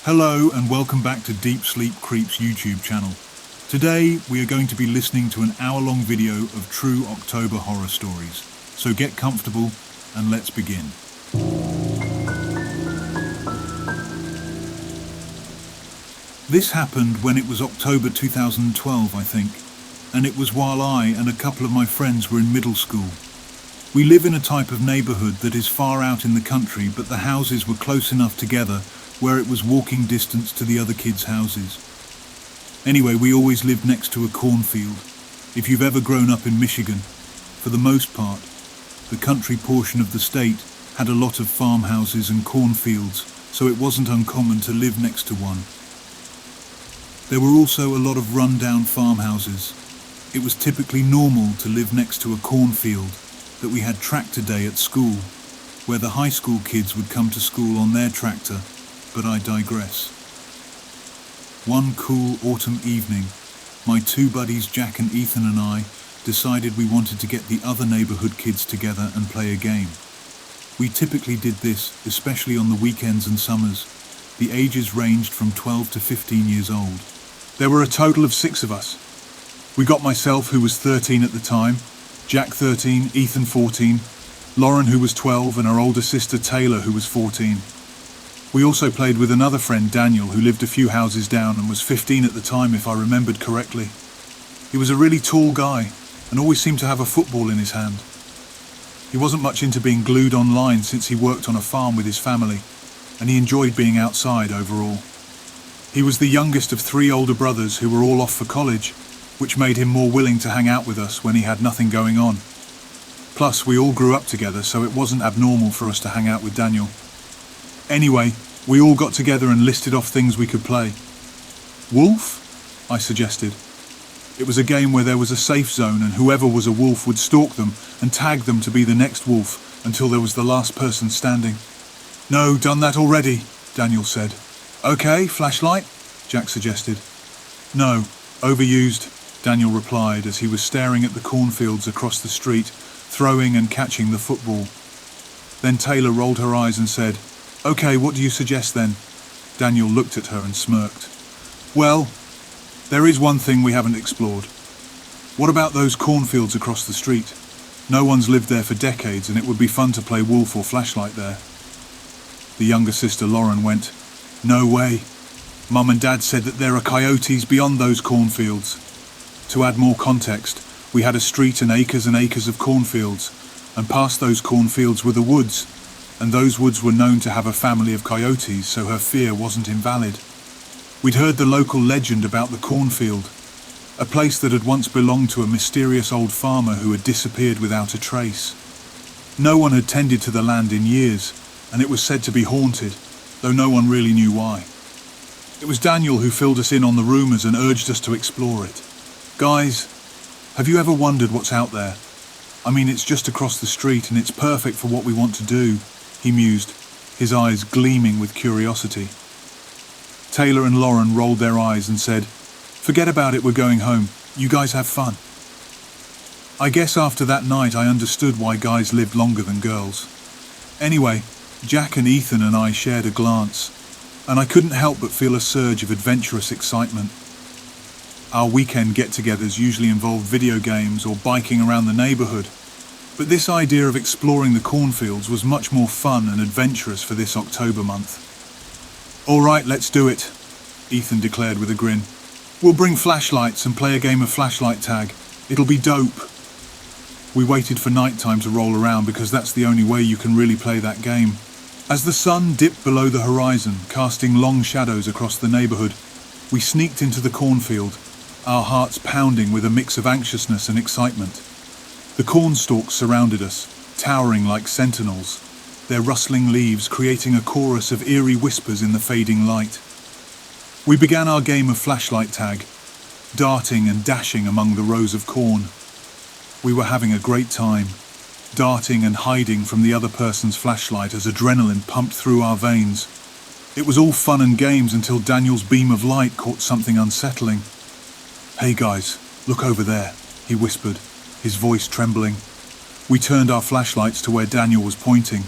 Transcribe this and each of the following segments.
Hello and welcome back to Deep Sleep Creep's YouTube channel. Today we are going to be listening to an hour-long video of true October horror stories. So get comfortable and let's begin. This happened when it was October 2012, I think, and it was while I and a couple of my friends were in middle school. We live in a type of neighbourhood that is far out in the country, but the houses were close enough together where it was walking distance to the other kids' houses. Anyway, we always lived next to a cornfield. If you've ever grown up in Michigan, for the most part, the country portion of the state had a lot of farmhouses and cornfields, so it wasn't uncommon to live next to one. There were also a lot of run-down farmhouses. It was typically normal to live next to a cornfield, that we had tractor day at school, where the high school kids would come to school on their tractor, but I digress. One cool autumn evening, my two buddies Jack and Ethan and I decided we wanted to get the other neighbourhood kids together and play a game. We typically did this, especially on the weekends and summers. The ages ranged from 12 to 15 years old. There were a total of 6 of us. We got myself, who was 13 at the time, Jack 13, Ethan 14, Lauren who was 12 and our older sister Taylor who was 14. We also played with another friend Daniel who lived a few houses down and was 15 at the time if I remembered correctly. He was a really tall guy and always seemed to have a football in his hand. He wasn't much into being glued online since he worked on a farm with his family and he enjoyed being outside overall. He was the youngest of 3 older brothers who were all off for college, which made him more willing to hang out with us when he had nothing going on. Plus, we all grew up together, so it wasn't abnormal for us to hang out with Daniel. Anyway, we all got together and listed off things we could play. Wolf? I suggested. It was a game where there was a safe zone and whoever was a wolf would stalk them and tag them to be the next wolf until there was the last person standing. No, done that already, Daniel said. Okay, flashlight? Jack suggested. No, overused, Daniel replied as he was staring at the cornfields across the street, throwing and catching the football. Then Taylor rolled her eyes and said, Okay, what do you suggest then? Daniel looked at her and smirked. Well, there is one thing we haven't explored. What about those cornfields across the street? No one's lived there for decades and it would be fun to play wolf or flashlight there. The younger sister Lauren went, No way. Mum and Dad said that there are coyotes beyond those cornfields. To add more context, we had a street and acres of cornfields, and past those cornfields were the woods, and those woods were known to have a family of coyotes, so her fear wasn't invalid. We'd heard the local legend about the cornfield, a place that had once belonged to a mysterious old farmer who had disappeared without a trace. No one had tended to the land in years, and it was said to be haunted, though no one really knew why. It was Daniel who filled us in on the rumours and urged us to explore it. Guys, have you ever wondered what's out there? I mean, it's just across the street and it's perfect for what we want to do, he mused, his eyes gleaming with curiosity. Taylor and Lauren rolled their eyes and said, Forget about it, we're going home. You guys have fun. I guess after that night I understood why guys lived longer than girls. Anyway, Jack and Ethan and I shared a glance, and I couldn't help but feel a surge of adventurous excitement. Our weekend get-togethers usually involved video games or biking around the neighbourhood, but this idea of exploring the cornfields was much more fun and adventurous for this October month. All right, let's do it, Ethan declared with a grin. We'll bring flashlights and play a game of flashlight tag. It'll be dope. We waited for night time to roll around because that's the only way you can really play that game. As the sun dipped below the horizon, casting long shadows across the neighbourhood, we sneaked into the cornfield, our hearts pounding with a mix of anxiousness and excitement. The corn stalks surrounded us, towering like sentinels, their rustling leaves creating a chorus of eerie whispers in the fading light. We began our game of flashlight tag, darting and dashing among the rows of corn. We were having a great time, darting and hiding from the other person's flashlight as adrenaline pumped through our veins. It was all fun and games until Daniel's beam of light caught something unsettling. Hey guys, look over there, he whispered, his voice trembling. We turned our flashlights to where Daniel was pointing.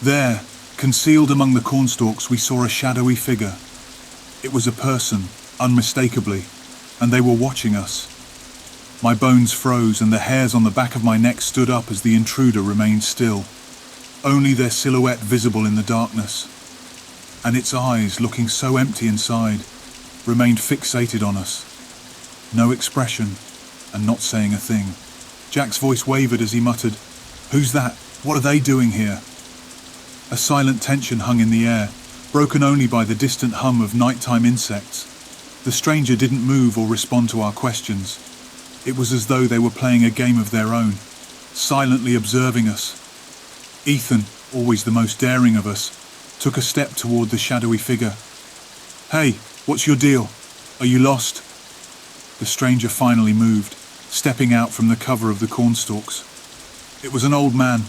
There, Concealed among the cornstalks, we saw a shadowy figure. It was a person, unmistakably, and they were watching us. My bones froze and the hairs on the back of my neck stood up as the intruder remained still, only their silhouette visible in the darkness. And its eyes, looking so empty inside, remained fixated on us. No expression, and not saying a thing. Jack's voice wavered as he muttered, "Who's that? What are they doing here?" A silent tension hung in the air, broken only by the distant hum of nighttime insects. The stranger didn't move or respond to our questions. It was as though they were playing a game of their own, silently observing us. Ethan, always the most daring of us, took a step toward the shadowy figure. "Hey, what's your deal? Are you lost?" The stranger finally moved, stepping out from the cover of the cornstalks. It was an old man,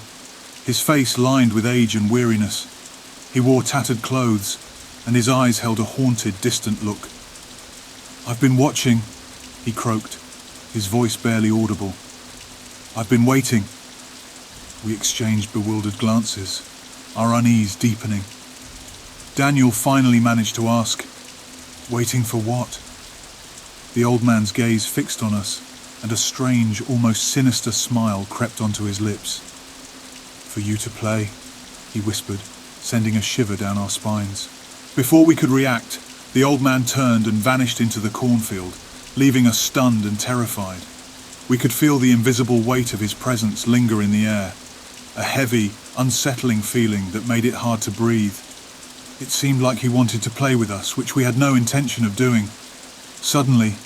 his face lined with age and weariness. He wore tattered clothes, and his eyes held a haunted, distant look. "I've been watching," he croaked, his voice barely audible. "I've been waiting." We exchanged bewildered glances, our unease deepening. Daniel finally managed to ask, "Waiting for what?" The old man's gaze fixed on us, and a strange, almost sinister smile crept onto his lips. "For you to play," he whispered, sending a shiver down our spines. Before we could react, the old man turned and vanished into the cornfield, leaving us stunned and terrified. We could feel the invisible weight of his presence linger in the air, a heavy, unsettling feeling that made it hard to breathe. It seemed like he wanted to play with us, which we had no intention of doing. Suddenly,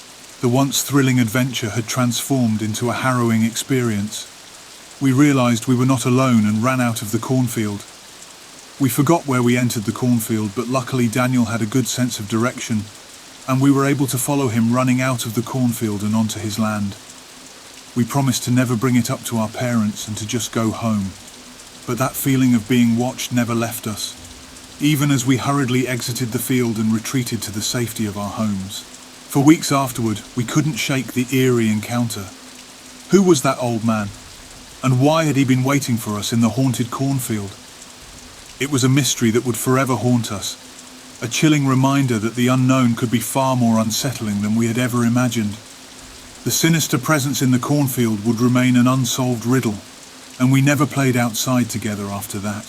the once thrilling adventure had transformed into a harrowing experience. We realized we were not alone and ran out of the cornfield. We forgot where we entered the cornfield, but luckily Daniel had a good sense of direction, and we were able to follow him running out of the cornfield and onto his land. We promised to never bring it up to our parents and to just go home, but that feeling of being watched never left us, even as we hurriedly exited the field and retreated to the safety of our homes. For weeks afterward, we couldn't shake the eerie encounter. Who was that old man? And why had he been waiting for us in the haunted cornfield? It was a mystery that would forever haunt us, a chilling reminder that the unknown could be far more unsettling than we had ever imagined. The sinister presence in the cornfield would remain an unsolved riddle, and we never played outside together after that.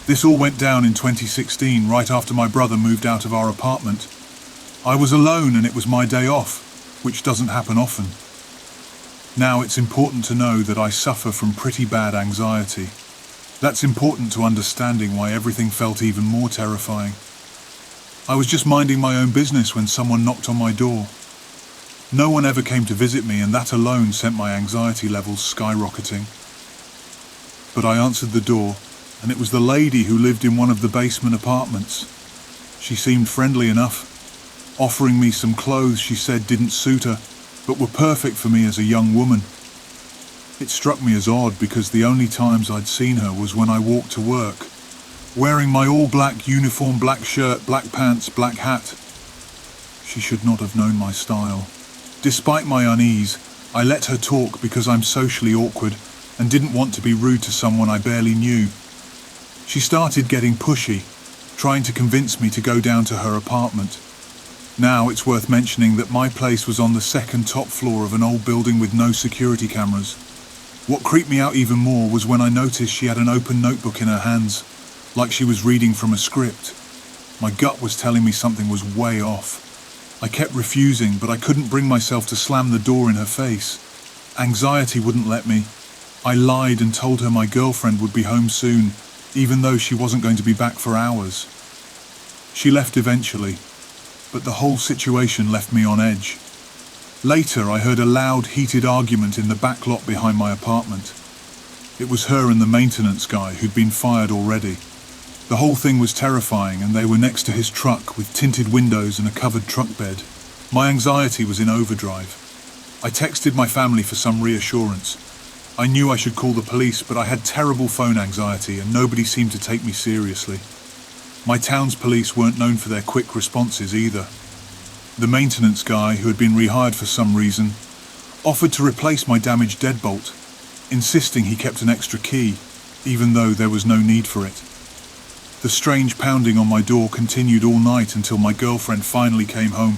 This all went down in 2016, right after my brother moved out of our apartment. I was alone and it was my day off, which doesn't happen often. Now it's important to know that I suffer from pretty bad anxiety. That's important to understanding why everything felt even more terrifying. I was just minding my own business when someone knocked on my door. No one ever came to visit me, and that alone sent my anxiety levels skyrocketing. But I answered the door, and it was the lady who lived in one of the basement apartments. She seemed friendly enough, offering me some clothes she said didn't suit her, but were perfect for me as a young woman. It struck me as odd because the only times I'd seen her was when I walked to work, wearing my all-black uniform, black shirt, black pants, black hat. She should not have known my style. Despite my unease, I let her talk because I'm socially awkward and didn't want to be rude to someone I barely knew. She started getting pushy, trying to convince me to go down to her apartment. Now it's worth mentioning that my place was on the second top floor of an old building with no security cameras. What creeped me out even more was when I noticed she had an open notebook in her hands, like she was reading from a script. My gut was telling me something was way off. I kept refusing, but I couldn't bring myself to slam the door in her face. Anxiety wouldn't let me. I lied and told her my girlfriend would be home soon, even though she wasn't going to be back for hours. She left eventually, but the whole situation left me on edge. Later, I heard a loud, heated argument in the back lot behind my apartment. It was her and the maintenance guy who'd been fired already. The whole thing was terrifying, and they were next to his truck with tinted windows and a covered truck bed. My anxiety was in overdrive. I texted my family for some reassurance. I knew I should call the police, but I had terrible phone anxiety and nobody seemed to take me seriously. My town's police weren't known for their quick responses either. The maintenance guy, who had been rehired for some reason, offered to replace my damaged deadbolt. insisting he kept an extra key, even though there was no need for it. The strange pounding on my door continued all night until my girlfriend finally came home.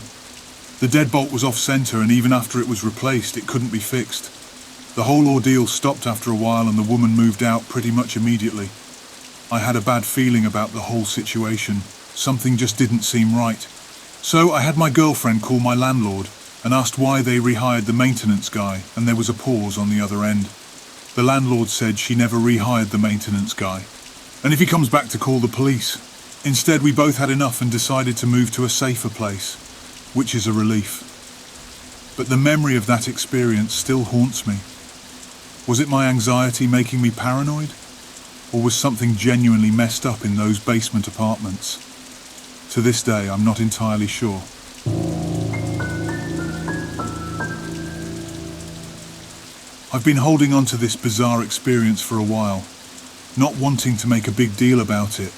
The deadbolt was off-center, and even after it was replaced, it couldn't be fixed. The whole ordeal stopped after a while, and the woman moved out pretty much immediately. I had a bad feeling about the whole situation. Something just didn't seem right. So I had my girlfriend call my landlord and asked why they rehired the maintenance guy, and there was a pause on the other end. The landlord said she never rehired the maintenance guy, and if he comes back to call the police. Instead, we both had enough and decided to move to a safer place, which is a relief. But the memory of that experience still haunts me. Was it my anxiety making me paranoid? Or was something genuinely messed up in those basement apartments? To this day, I'm not entirely sure. I've been holding on to this bizarre experience for a while, not wanting to make a big deal about it.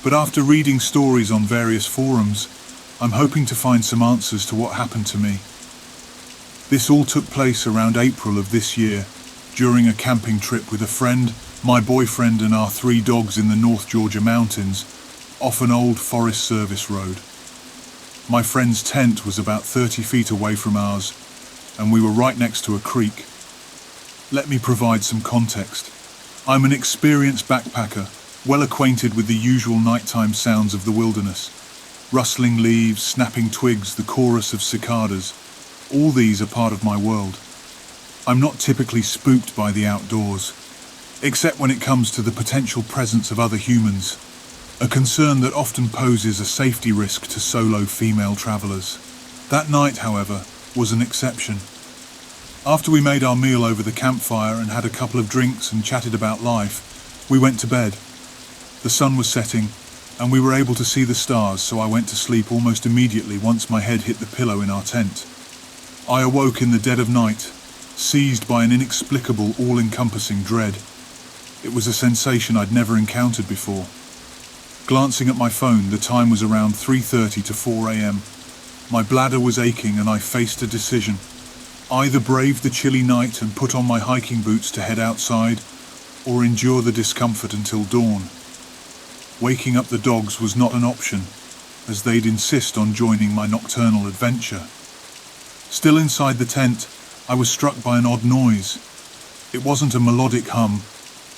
But after reading stories on various forums, I'm hoping to find some answers to what happened to me. This all took place around April of this year, during a camping trip with a friend, my boyfriend and our 3 dogs in the North Georgia mountains, off an old Forest Service road. My friend's tent was about 30 feet away from ours, and we were right next to a creek. Let me provide some context. I'm an experienced backpacker, well acquainted with the usual nighttime sounds of the wilderness. Rustling leaves, snapping twigs, the chorus of cicadas. All these are part of my world. I'm not typically spooked by the outdoors, except when it comes to the potential presence of other humans, a concern that often poses a safety risk to solo female travelers. That night, however, was an exception. After we made our meal over the campfire and had a couple of drinks and chatted about life, we went to bed. The sun was setting, and we were able to see the stars, so I went to sleep almost immediately once my head hit the pillow in our tent. I awoke in the dead of night, seized by an inexplicable, all-encompassing dread. It was a sensation I'd never encountered before. Glancing at my phone, the time was around 3:30 to 4 a.m. My bladder was aching and I faced a decision. Either brave the chilly night and put on my hiking boots to head outside, or endure the discomfort until dawn. Waking up the dogs was not an option, as they'd insist on joining my nocturnal adventure. Still inside the tent, I was struck by an odd noise. It wasn't a melodic hum.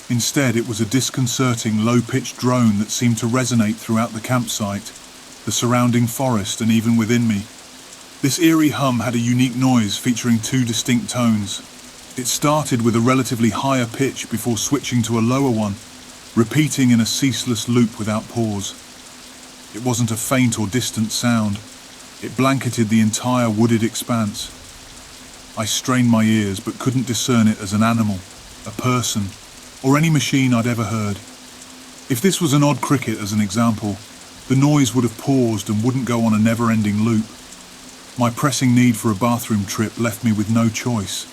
Instead, it was a disconcerting, low-pitched drone that seemed to resonate throughout the campsite, the surrounding forest, and even within me. This eerie hum had a unique noise featuring 2 distinct tones. It started with a relatively higher pitch before switching to a lower one, repeating in a ceaseless loop without pause. It wasn't a faint or distant sound. It blanketed the entire wooded expanse. I strained my ears but couldn't discern it as an animal, a person, or any machine I'd ever heard. If this was an odd cricket, as an example, the noise would have paused and wouldn't go on a never-ending loop. My pressing need for a bathroom trip left me with no choice.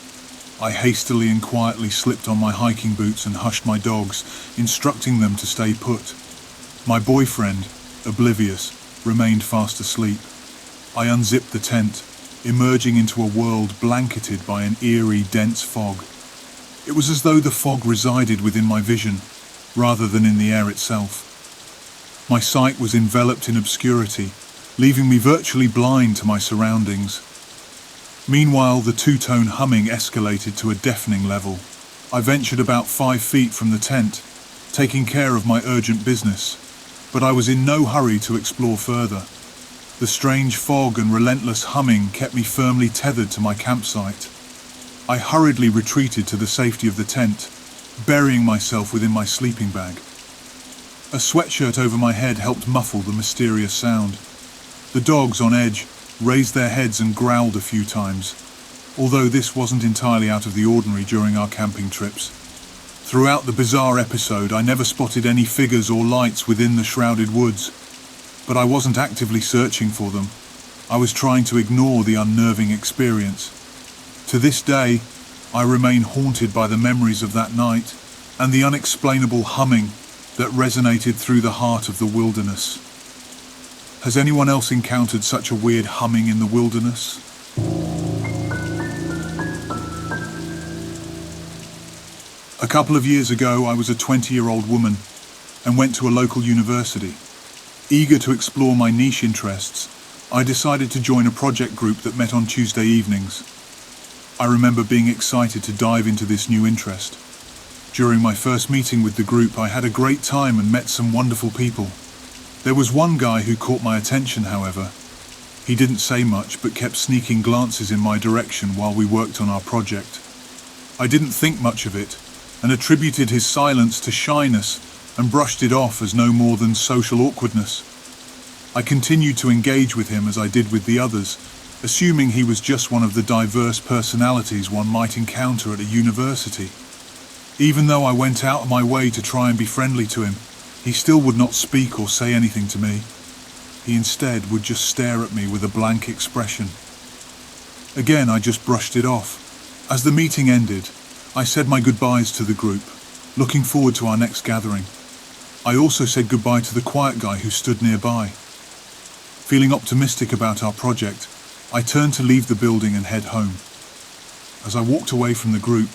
I hastily and quietly slipped on my hiking boots and hushed my dogs, instructing them to stay put. My boyfriend, oblivious, remained fast asleep. I unzipped the tent, emerging into a world blanketed by an eerie, dense fog. It was as though the fog resided within my vision, rather than in the air itself. My sight was enveloped in obscurity, leaving me virtually blind to my surroundings. Meanwhile, the 2-tone humming escalated to a deafening level. I ventured about 5 feet from the tent, taking care of my urgent business, but I was in no hurry to explore further. The strange fog and relentless humming kept me firmly tethered to my campsite. I hurriedly retreated to the safety of the tent, burying myself within my sleeping bag. A sweatshirt over my head helped muffle the mysterious sound. The dogs, on edge, raised their heads and growled a few times, although this wasn't entirely out of the ordinary during our camping trips. Throughout the bizarre episode, I never spotted any figures or lights within the shrouded woods, but I wasn't actively searching for them. I was trying to ignore the unnerving experience. To this day, I remain haunted by the memories of that night and the unexplainable humming that resonated through the heart of the wilderness. Has anyone else encountered such a weird humming in the wilderness? A couple of years ago, I was a 20-year-old woman and went to a local university. Eager to explore my niche interests, I decided to join a project group that met on Tuesday evenings. I remember being excited to dive into this new interest. During my first meeting with the group, I had a great time and met some wonderful people. There was one guy who caught my attention, however. He didn't say much, but kept sneaking glances in my direction while we worked on our project. I didn't think much of it, and attributed his silence to shyness and brushed it off as no more than social awkwardness. I continued to engage with him as I did with the others, assuming he was just one of the diverse personalities one might encounter at a university. Even though I went out of my way to try and be friendly to him, he still would not speak or say anything to me. He instead would just stare at me with a blank expression. Again, I just brushed it off. As the meeting ended, I said my goodbyes to the group, looking forward to our next gathering. I also said goodbye to the quiet guy who stood nearby. Feeling optimistic about our project, I turned to leave the building and head home. As I walked away from the group,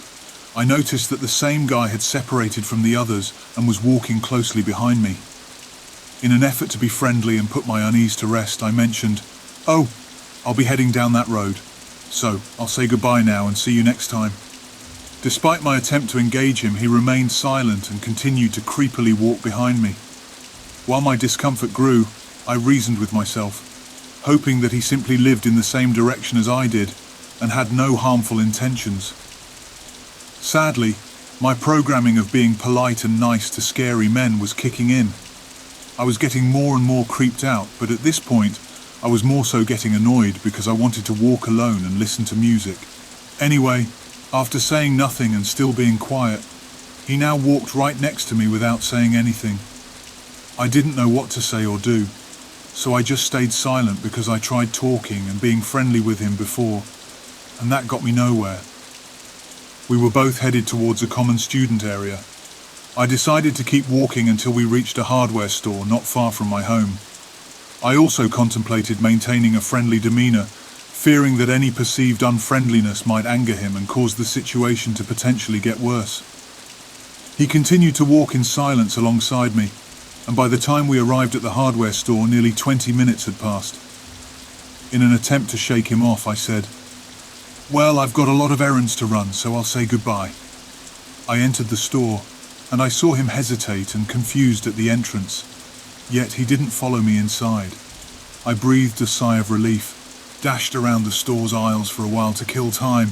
I noticed that the same guy had separated from the others and was walking closely behind me. In an effort to be friendly and put my unease to rest, I mentioned, "Oh, I'll be heading down that road. So, I'll say goodbye now and see you next time." Despite my attempt to engage him, he remained silent and continued to creepily walk behind me. While my discomfort grew, I reasoned with myself, hoping that he simply lived in the same direction as I did and had no harmful intentions. Sadly, my programming of being polite and nice to scary men was kicking in. I was getting more and more creeped out, but at this point, I was more so getting annoyed because I wanted to walk alone and listen to music. Anyway, after saying nothing and still being quiet, he now walked right next to me without saying anything. I didn't know what to say or do, so I just stayed silent because I tried talking and being friendly with him before, and that got me nowhere. We were both headed towards a common student area. I decided to keep walking until we reached a hardware store not far from my home. I also contemplated maintaining a friendly demeanor, fearing that any perceived unfriendliness might anger him and cause the situation to potentially get worse. He continued to walk in silence alongside me, and by the time we arrived at the hardware store, nearly 20 minutes had passed. In an attempt to shake him off, I said, "Well, I've got a lot of errands to run, so I'll say goodbye." I entered the store, and I saw him hesitate and confused at the entrance, yet he didn't follow me inside. I breathed a sigh of relief, dashed around the store's aisles for a while to kill time,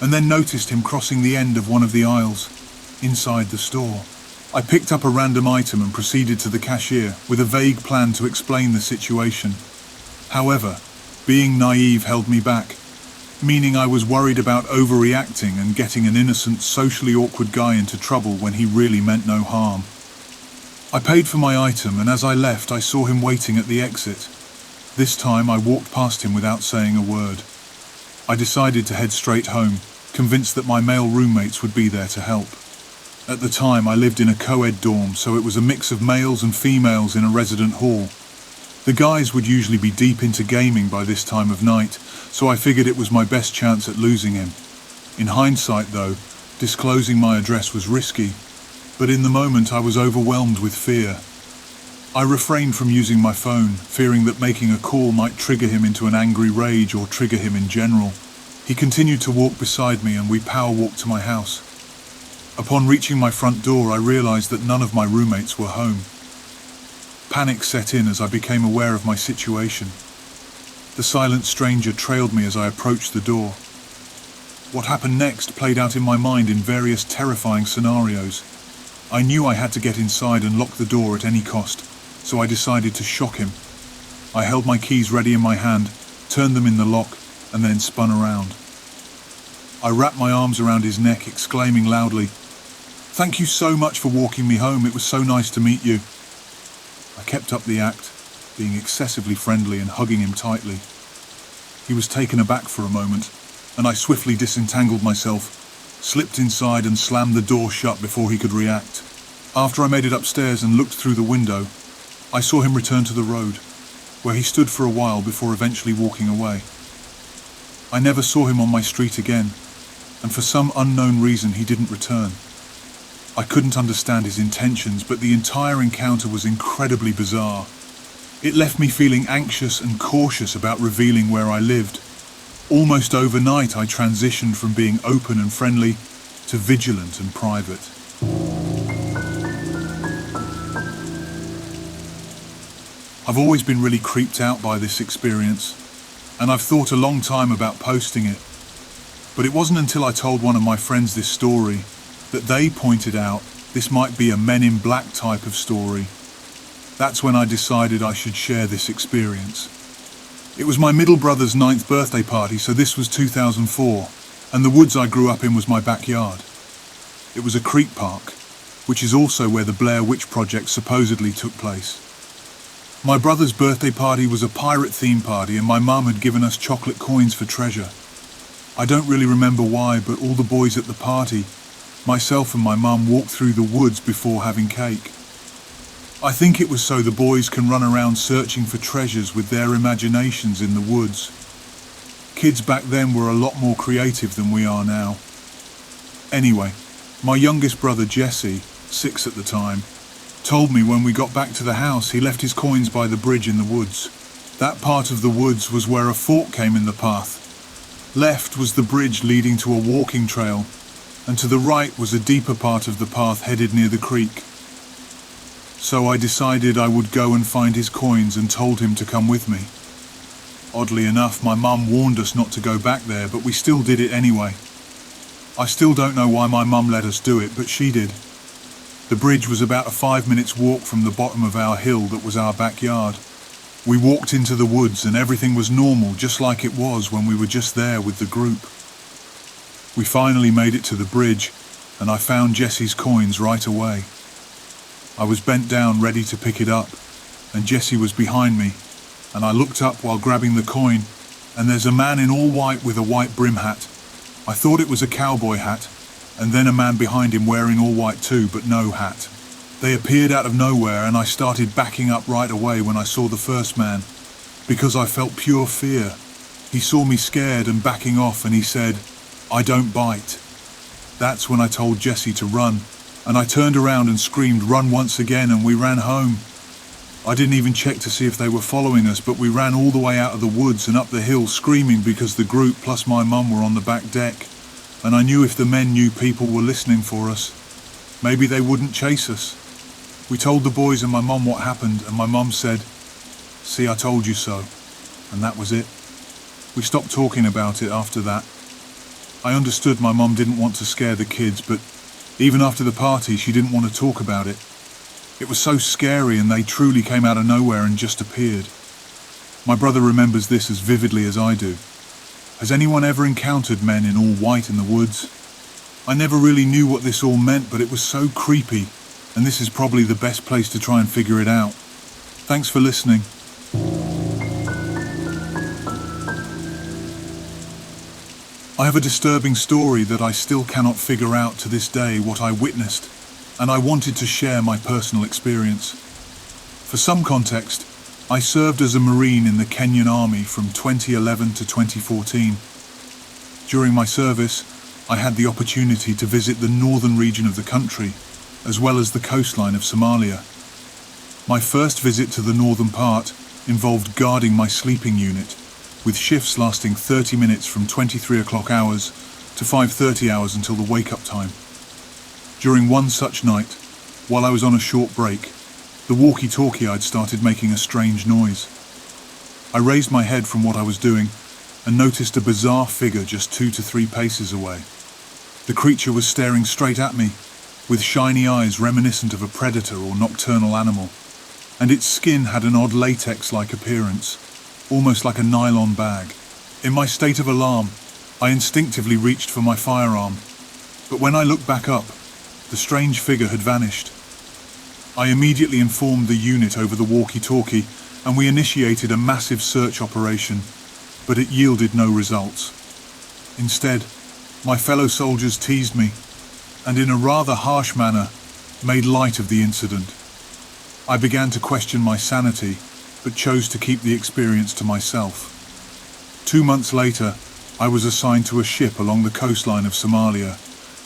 and then noticed him crossing the end of one of the aisles, inside the store. I picked up a random item and proceeded to the cashier with a vague plan to explain the situation. However, being naive held me back, meaning I was worried about overreacting and getting an innocent, socially awkward guy into trouble when he really meant no harm. I paid for my item, and as I left, I saw him waiting at the exit. This time, I walked past him without saying a word. I decided to head straight home, convinced that my male roommates would be there to help. At the time, I lived in a co-ed dorm, so it was a mix of males and females in a resident hall. The guys would usually be deep into gaming by this time of night, so I figured it was my best chance at losing him. In hindsight, though, disclosing my address was risky, but in the moment I was overwhelmed with fear. I refrained from using my phone, fearing that making a call might trigger him into an angry rage or trigger him in general. He continued to walk beside me, and we power walked to my house. Upon reaching my front door, I realized that none of my roommates were home. Panic set in as I became aware of my situation. The silent stranger trailed me as I approached the door. What happened next played out in my mind in various terrifying scenarios. I knew I had to get inside and lock the door at any cost, so I decided to shock him. I held my keys ready in my hand, turned them in the lock, and then spun around. I wrapped my arms around his neck, exclaiming loudly, "Thank you so much for walking me home. It was so nice to meet you." I kept up the act, being excessively friendly and hugging him tightly. He was taken aback for a moment, and I swiftly disentangled myself, slipped inside and slammed the door shut before he could react. After I made it upstairs and looked through the window, I saw him return to the road, where he stood for a while before eventually walking away. I never saw him on my street again, and for some unknown reason he didn't return. I couldn't understand his intentions, but the entire encounter was incredibly bizarre. It left me feeling anxious and cautious about revealing where I lived. Almost overnight, I transitioned from being open and friendly to vigilant and private. I've always been really creeped out by this experience, and I've thought a long time about posting it. But it wasn't until I told one of my friends this story that they pointed out this might be a Men in Black type of story. That's when I decided I should share this experience. It was my middle brother's 9th birthday party, so this was 2004, and the woods I grew up in was my backyard. It was a creek park, which is also where the Blair Witch Project supposedly took place. My brother's birthday party was a pirate theme party, and my mum had given us chocolate coins for treasure. I don't really remember why, but all the boys at the party, myself and my mum, walked through the woods before having cake. I think it was so the boys can run around searching for treasures with their imaginations in the woods. Kids back then were a lot more creative than we are now. Anyway, my youngest brother Jesse, 6 at the time, told me when we got back to the house he left his coins by the bridge in the woods. That part of the woods was where a fork came in the path. Left was the bridge leading to a walking trail, and to the right was a deeper part of the path headed near the creek. So I decided I would go and find his coins and told him to come with me. Oddly enough, my mum warned us not to go back there, but we still did it anyway. I still don't know why my mum let us do it, but she did. The bridge was about a 5-minute walk from the bottom of our hill that was our backyard. We walked into the woods and everything was normal, just like it was when we were just there with the group. We finally made it to the bridge, and I found Jesse's coins right away. I was bent down ready to pick it up, and Jesse was behind me, and I looked up while grabbing the coin, and there's a man in all white with a white brim hat. I thought it was a cowboy hat, and then a man behind him wearing all white too, but no hat. They appeared out of nowhere, and I started backing up right away when I saw the first man, because I felt pure fear. He saw me scared and backing off, and he said, "I don't bite." That's when I told Jesse to run, and I turned around and screamed, "Run," once again, and we ran home. I didn't even check to see if they were following us, but we ran all the way out of the woods and up the hill screaming because the group plus my mum were on the back deck, and I knew if the men knew people were listening for us, maybe they wouldn't chase us. We told the boys and my mum what happened, and my mum said, "See, I told you so," and that was it. We stopped talking about it after that. I understood my mum didn't want to scare the kids, but even after the party, she didn't want to talk about it. It was so scary, and they truly came out of nowhere and just appeared. My brother remembers this as vividly as I do. Has anyone ever encountered men in all white in the woods? I never really knew what this all meant, but it was so creepy, and this is probably the best place to try and figure it out. Thanks for listening. I have a disturbing story that I still cannot figure out to this day what I witnessed, and I wanted to share my personal experience. For some context, I served as a Marine in the Kenyan Army from 2011 to 2014. During my service, I had the opportunity to visit the northern region of the country, as well as the coastline of Somalia. My first visit to the northern part involved guarding my sleeping unit, with shifts lasting 30 minutes from 23 o'clock hours to 5:30 hours until the wake-up time. During one such night, while I was on a short break, the walkie-talkie I'd started making a strange noise. I raised my head from what I was doing and noticed a bizarre figure just 2 to 3 paces away. The creature was staring straight at me, with shiny eyes reminiscent of a predator or nocturnal animal, and its skin had an odd latex-like appearance, almost like a nylon bag. In my state of alarm, I instinctively reached for my firearm, but when I looked back up, the strange figure had vanished. I immediately informed the unit over the walkie-talkie, and we initiated a massive search operation, but it yielded no results. Instead, my fellow soldiers teased me, and in a rather harsh manner, made light of the incident. I began to question my sanity, but chose to keep the experience to myself. 2 months later, I was assigned to a ship along the coastline of Somalia,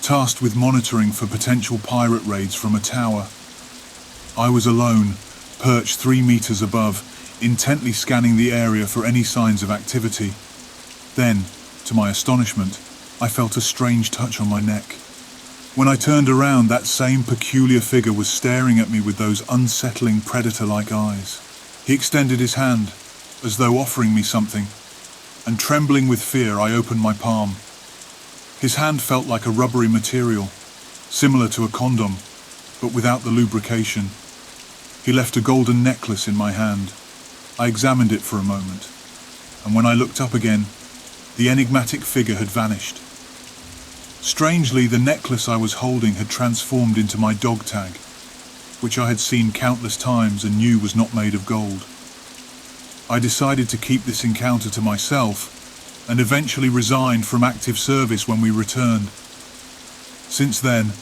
tasked with monitoring for potential pirate raids from a tower. I was alone, perched 3 meters above, intently scanning the area for any signs of activity. Then, to my astonishment, I felt a strange touch on my neck. When I turned around, that same peculiar figure was staring at me with those unsettling predator-like eyes. He extended his hand, as though offering me something, and trembling with fear, I opened my palm. His hand felt like a rubbery material, similar to a condom, but without the lubrication. He left a golden necklace in my hand. I examined it for a moment, and when I looked up again, the enigmatic figure had vanished. Strangely, the necklace I was holding had transformed into my dog tag, which I had seen countless times and knew was not made of gold. I decided to keep this encounter to myself and eventually resigned from active service when we returned. Since then,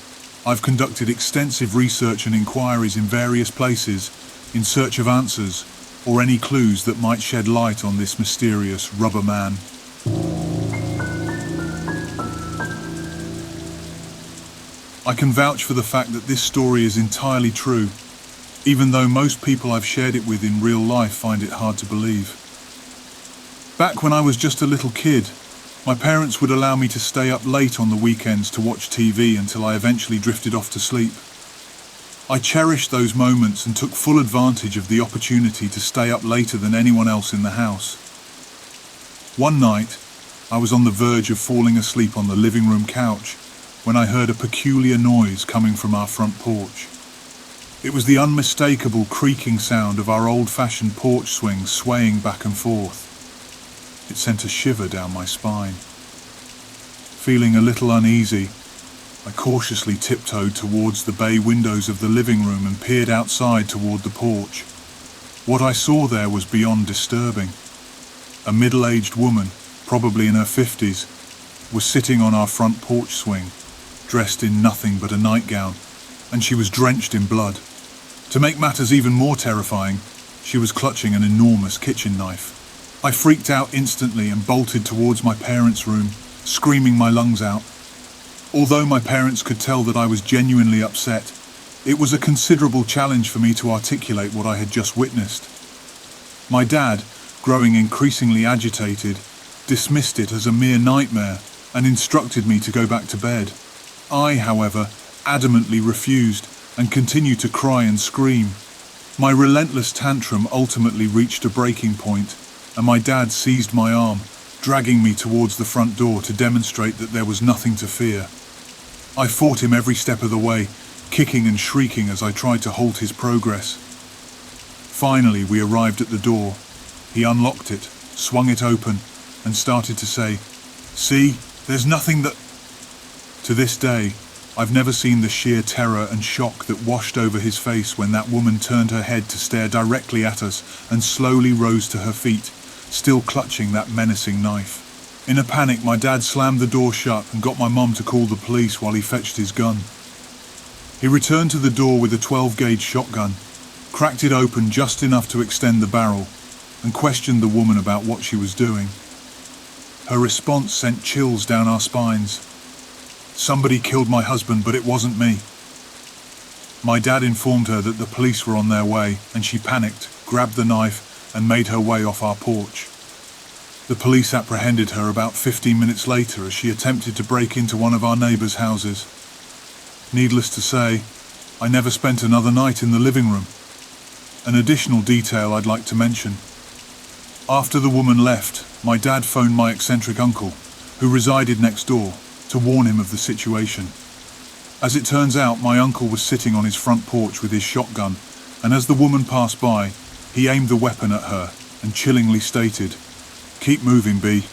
I've conducted extensive research and inquiries in various places in search of answers or any clues that might shed light on this mysterious rubber man. I can vouch for the fact that this story is entirely true, even though most people I've shared it with in real life find it hard to believe. Back when I was just a little kid, my parents would allow me to stay up late on the weekends to watch TV until I eventually drifted off to sleep. I cherished those moments and took full advantage of the opportunity to stay up later than anyone else in the house. One night, I was on the verge of falling asleep on the living room couch when I heard a peculiar noise coming from our front porch. It was the unmistakable creaking sound of our old-fashioned porch swing swaying back and forth. It sent a shiver down my spine. Feeling a little uneasy, I cautiously tiptoed towards the bay windows of the living room and peered outside toward the porch. What I saw there was beyond disturbing. A middle-aged woman, probably in her 50s, was sitting on our front porch swing, dressed in nothing but a nightgown, and she was drenched in blood. To make matters even more terrifying, she was clutching an enormous kitchen knife. I freaked out instantly and bolted towards my parents' room, screaming my lungs out. Although my parents could tell that I was genuinely upset, it was a considerable challenge for me to articulate what I had just witnessed. My dad, growing increasingly agitated, dismissed it as a mere nightmare and instructed me to go back to bed. I, however, adamantly refused and continued to cry and scream. My relentless tantrum ultimately reached a breaking point, and my dad seized my arm, dragging me towards the front door to demonstrate that there was nothing to fear. I fought him every step of the way, kicking and shrieking as I tried to halt his progress. Finally, we arrived at the door. He unlocked it, swung it open, and started to say, "See, there's nothing that..." To this day, I've never seen the sheer terror and shock that washed over his face when that woman turned her head to stare directly at us and slowly rose to her feet, still clutching that menacing knife. In a panic, my dad slammed the door shut and got my mum to call the police while he fetched his gun. He returned to the door with a 12-gauge shotgun, cracked it open just enough to extend the barrel, and questioned the woman about what she was doing. Her response sent chills down our spines. "Somebody killed my husband, but it wasn't me." My dad informed her that the police were on their way, and she panicked, grabbed the knife, and made her way off our porch. The police apprehended her about 15 minutes later as she attempted to break into one of our neighbours' houses. Needless to say, I never spent another night in the living room. An additional detail I'd like to mention. After the woman left, my dad phoned my eccentric uncle, who resided next door, to warn him of the situation. As it turns out, my uncle was sitting on his front porch with his shotgun, and as the woman passed by, he aimed the weapon at her and chillingly stated, "Keep moving, B.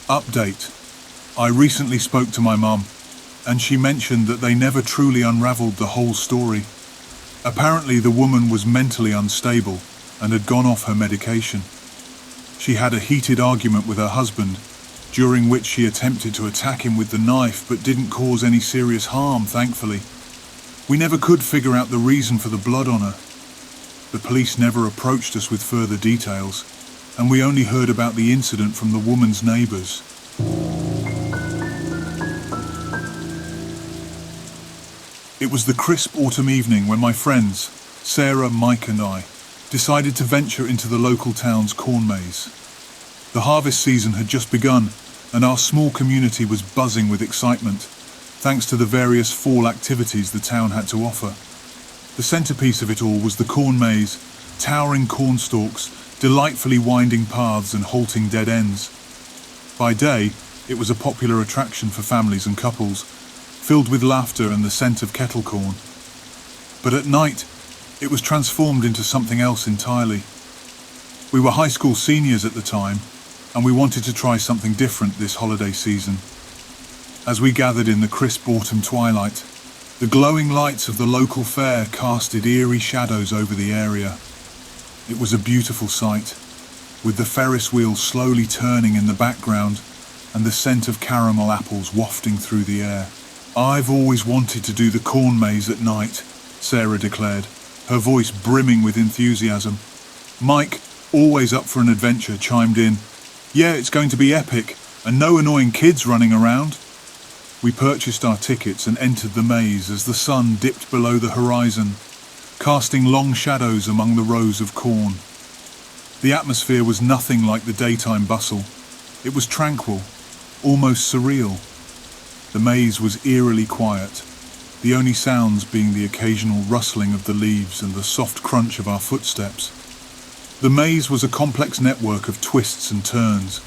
Update. I recently spoke to my mum, and she mentioned that they never truly unraveled the whole story. Apparently the woman was mentally unstable and had gone off her medication. She had a heated argument with her husband, during which she attempted to attack him with the knife but didn't cause any serious harm, thankfully. We never could figure out the reason for the blood on her. The police never approached us with further details, and we only heard about the incident from the woman's neighbours." It was the crisp autumn evening when my friends, Sarah, Mike and I, decided to venture into the local town's corn maze. The harvest season had just begun, and our small community was buzzing with excitement, thanks to the various fall activities the town had to offer. The centerpiece of it all was the corn maze, towering corn stalks, delightfully winding paths and halting dead ends. By day, it was a popular attraction for families and couples, filled with laughter and the scent of kettle corn. But at night, it was transformed into something else entirely. We were high school seniors at the time, and we wanted to try something different this holiday season. As we gathered in the crisp autumn twilight, the glowing lights of the local fair casted eerie shadows over the area. It was a beautiful sight, with the Ferris wheel slowly turning in the background and the scent of caramel apples wafting through the air. "I've always wanted to do the corn maze at night," Sarah declared, her voice brimming with enthusiasm. Mike, always up for an adventure, chimed in, "Yeah, it's going to be epic, and no annoying kids running around." We purchased our tickets and entered the maze as the sun dipped below the horizon, casting long shadows among the rows of corn. The atmosphere was nothing like the daytime bustle. It was tranquil, almost surreal. The maze was eerily quiet, the only sounds being the occasional rustling of the leaves and the soft crunch of our footsteps. The maze was a complex network of twists and turns,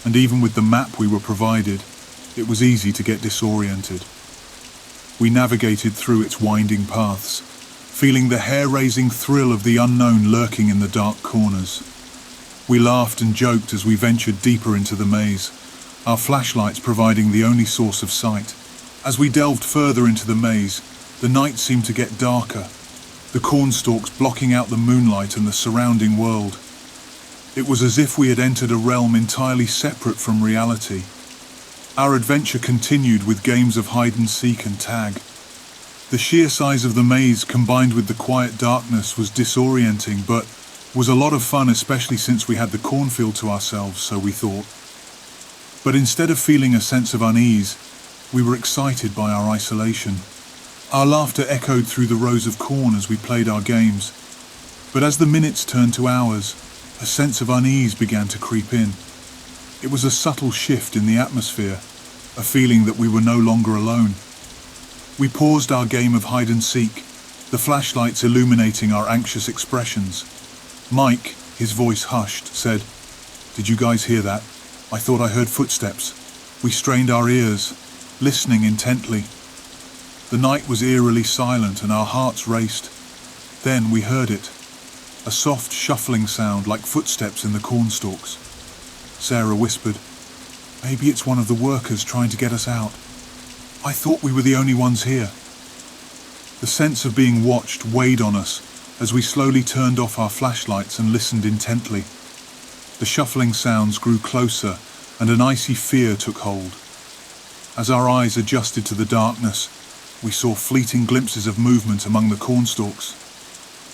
and even with the map we were provided, it was easy to get disoriented. We navigated through its winding paths, feeling the hair-raising thrill of the unknown lurking in the dark corners. We laughed and joked as we ventured deeper into the maze, our flashlights providing the only source of sight. As we delved further into the maze, the night seemed to get darker, the cornstalks blocking out the moonlight and the surrounding world. It was as if we had entered a realm entirely separate from reality. Our adventure continued with games of hide-and-seek and tag. The sheer size of the maze combined with the quiet darkness was disorienting, but was a lot of fun, especially since we had the cornfield to ourselves, so we thought. But instead of feeling a sense of unease, we were excited by our isolation. Our laughter echoed through the rows of corn as we played our games. But as the minutes turned to hours, a sense of unease began to creep in. It was a subtle shift in the atmosphere, a feeling that we were no longer alone. We paused our game of hide-and-seek, the flashlights illuminating our anxious expressions. Mike, his voice hushed, said, "Did you guys hear that? I thought I heard footsteps." We strained our ears, listening intently. The night was eerily silent and our hearts raced. Then we heard it, a soft shuffling sound like footsteps in the cornstalks. Sarah whispered, "Maybe it's one of the workers trying to get us out. I thought we were the only ones here." The sense of being watched weighed on us as we slowly turned off our flashlights and listened intently. The shuffling sounds grew closer and an icy fear took hold. As our eyes adjusted to the darkness, we saw fleeting glimpses of movement among the cornstalks.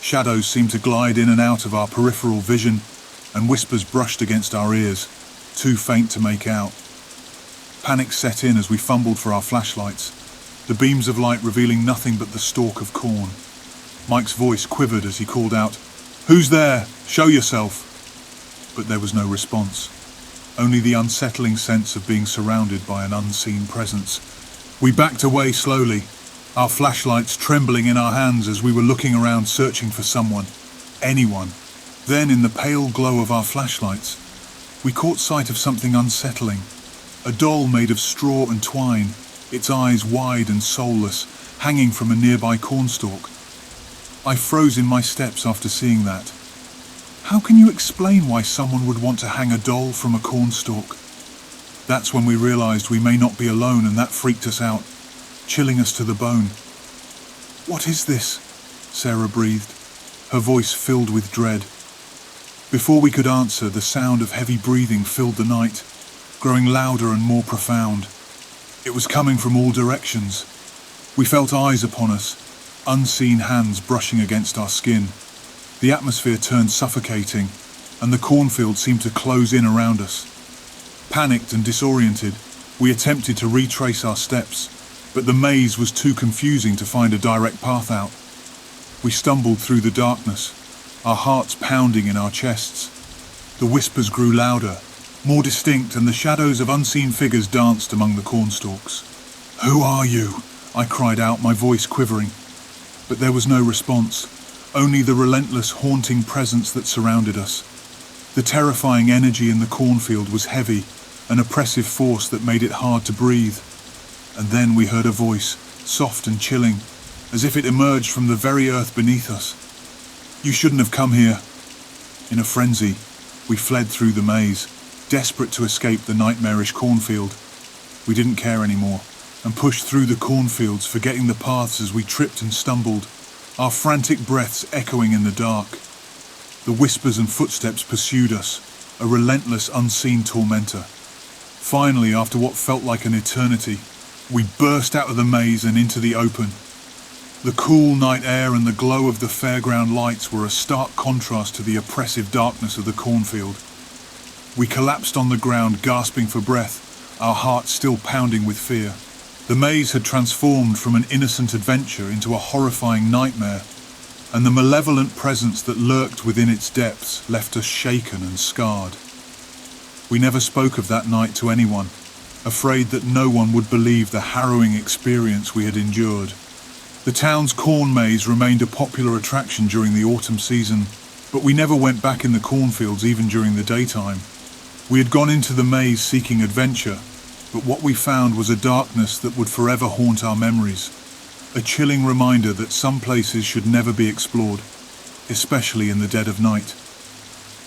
Shadows seemed to glide in and out of our peripheral vision, and whispers brushed against our ears, too faint to make out. Panic set in as we fumbled for our flashlights, the beams of light revealing nothing but the stalk of corn. Mike's voice quivered as he called out, "Who's there? Show yourself!" But there was no response, only the unsettling sense of being surrounded by an unseen presence. We backed away slowly, our flashlights trembling in our hands as we were looking around searching for someone, anyone. Then, in the pale glow of our flashlights, we caught sight of something unsettling. A doll made of straw and twine, its eyes wide and soulless, hanging from a nearby cornstalk. I froze in my steps after seeing that. How can you explain why someone would want to hang a doll from a cornstalk? That's when we realized we may not be alone, and that freaked us out, chilling us to the bone. "What is this?" Sarah breathed, her voice filled with dread. Before we could answer, the sound of heavy breathing filled the night, growing louder and more profound. It was coming from all directions. We felt eyes upon us, unseen hands brushing against our skin. The atmosphere turned suffocating, and the cornfield seemed to close in around us. Panicked and disoriented, we attempted to retrace our steps, but the maze was too confusing to find a direct path out. We stumbled through the darkness, our hearts pounding in our chests. The whispers grew louder, more distinct, and the shadows of unseen figures danced among the cornstalks. "Who are you?" I cried out, my voice quivering. But there was no response, only the relentless, haunting presence that surrounded us. The terrifying energy in the cornfield was heavy, an oppressive force that made it hard to breathe. And then we heard a voice, soft and chilling, as if it emerged from the very earth beneath us. "You shouldn't have come here." In a frenzy, we fled through the maze, desperate to escape the nightmarish cornfield. We didn't care anymore, and pushed through the cornfields, forgetting the paths as we tripped and stumbled, our frantic breaths echoing in the dark. The whispers and footsteps pursued us, a relentless, unseen tormentor. Finally, after what felt like an eternity, we burst out of the maze and into the open. The cool night air and the glow of the fairground lights were a stark contrast to the oppressive darkness of the cornfield. We collapsed on the ground, gasping for breath, our hearts still pounding with fear. The maze had transformed from an innocent adventure into a horrifying nightmare, and the malevolent presence that lurked within its depths left us shaken and scarred. We never spoke of that night to anyone, afraid that no one would believe the harrowing experience we had endured. The town's corn maze remained a popular attraction during the autumn season, but we never went back in the cornfields even during the daytime. We had gone into the maze seeking adventure, but what we found was a darkness that would forever haunt our memories, a chilling reminder that some places should never be explored, especially in the dead of night.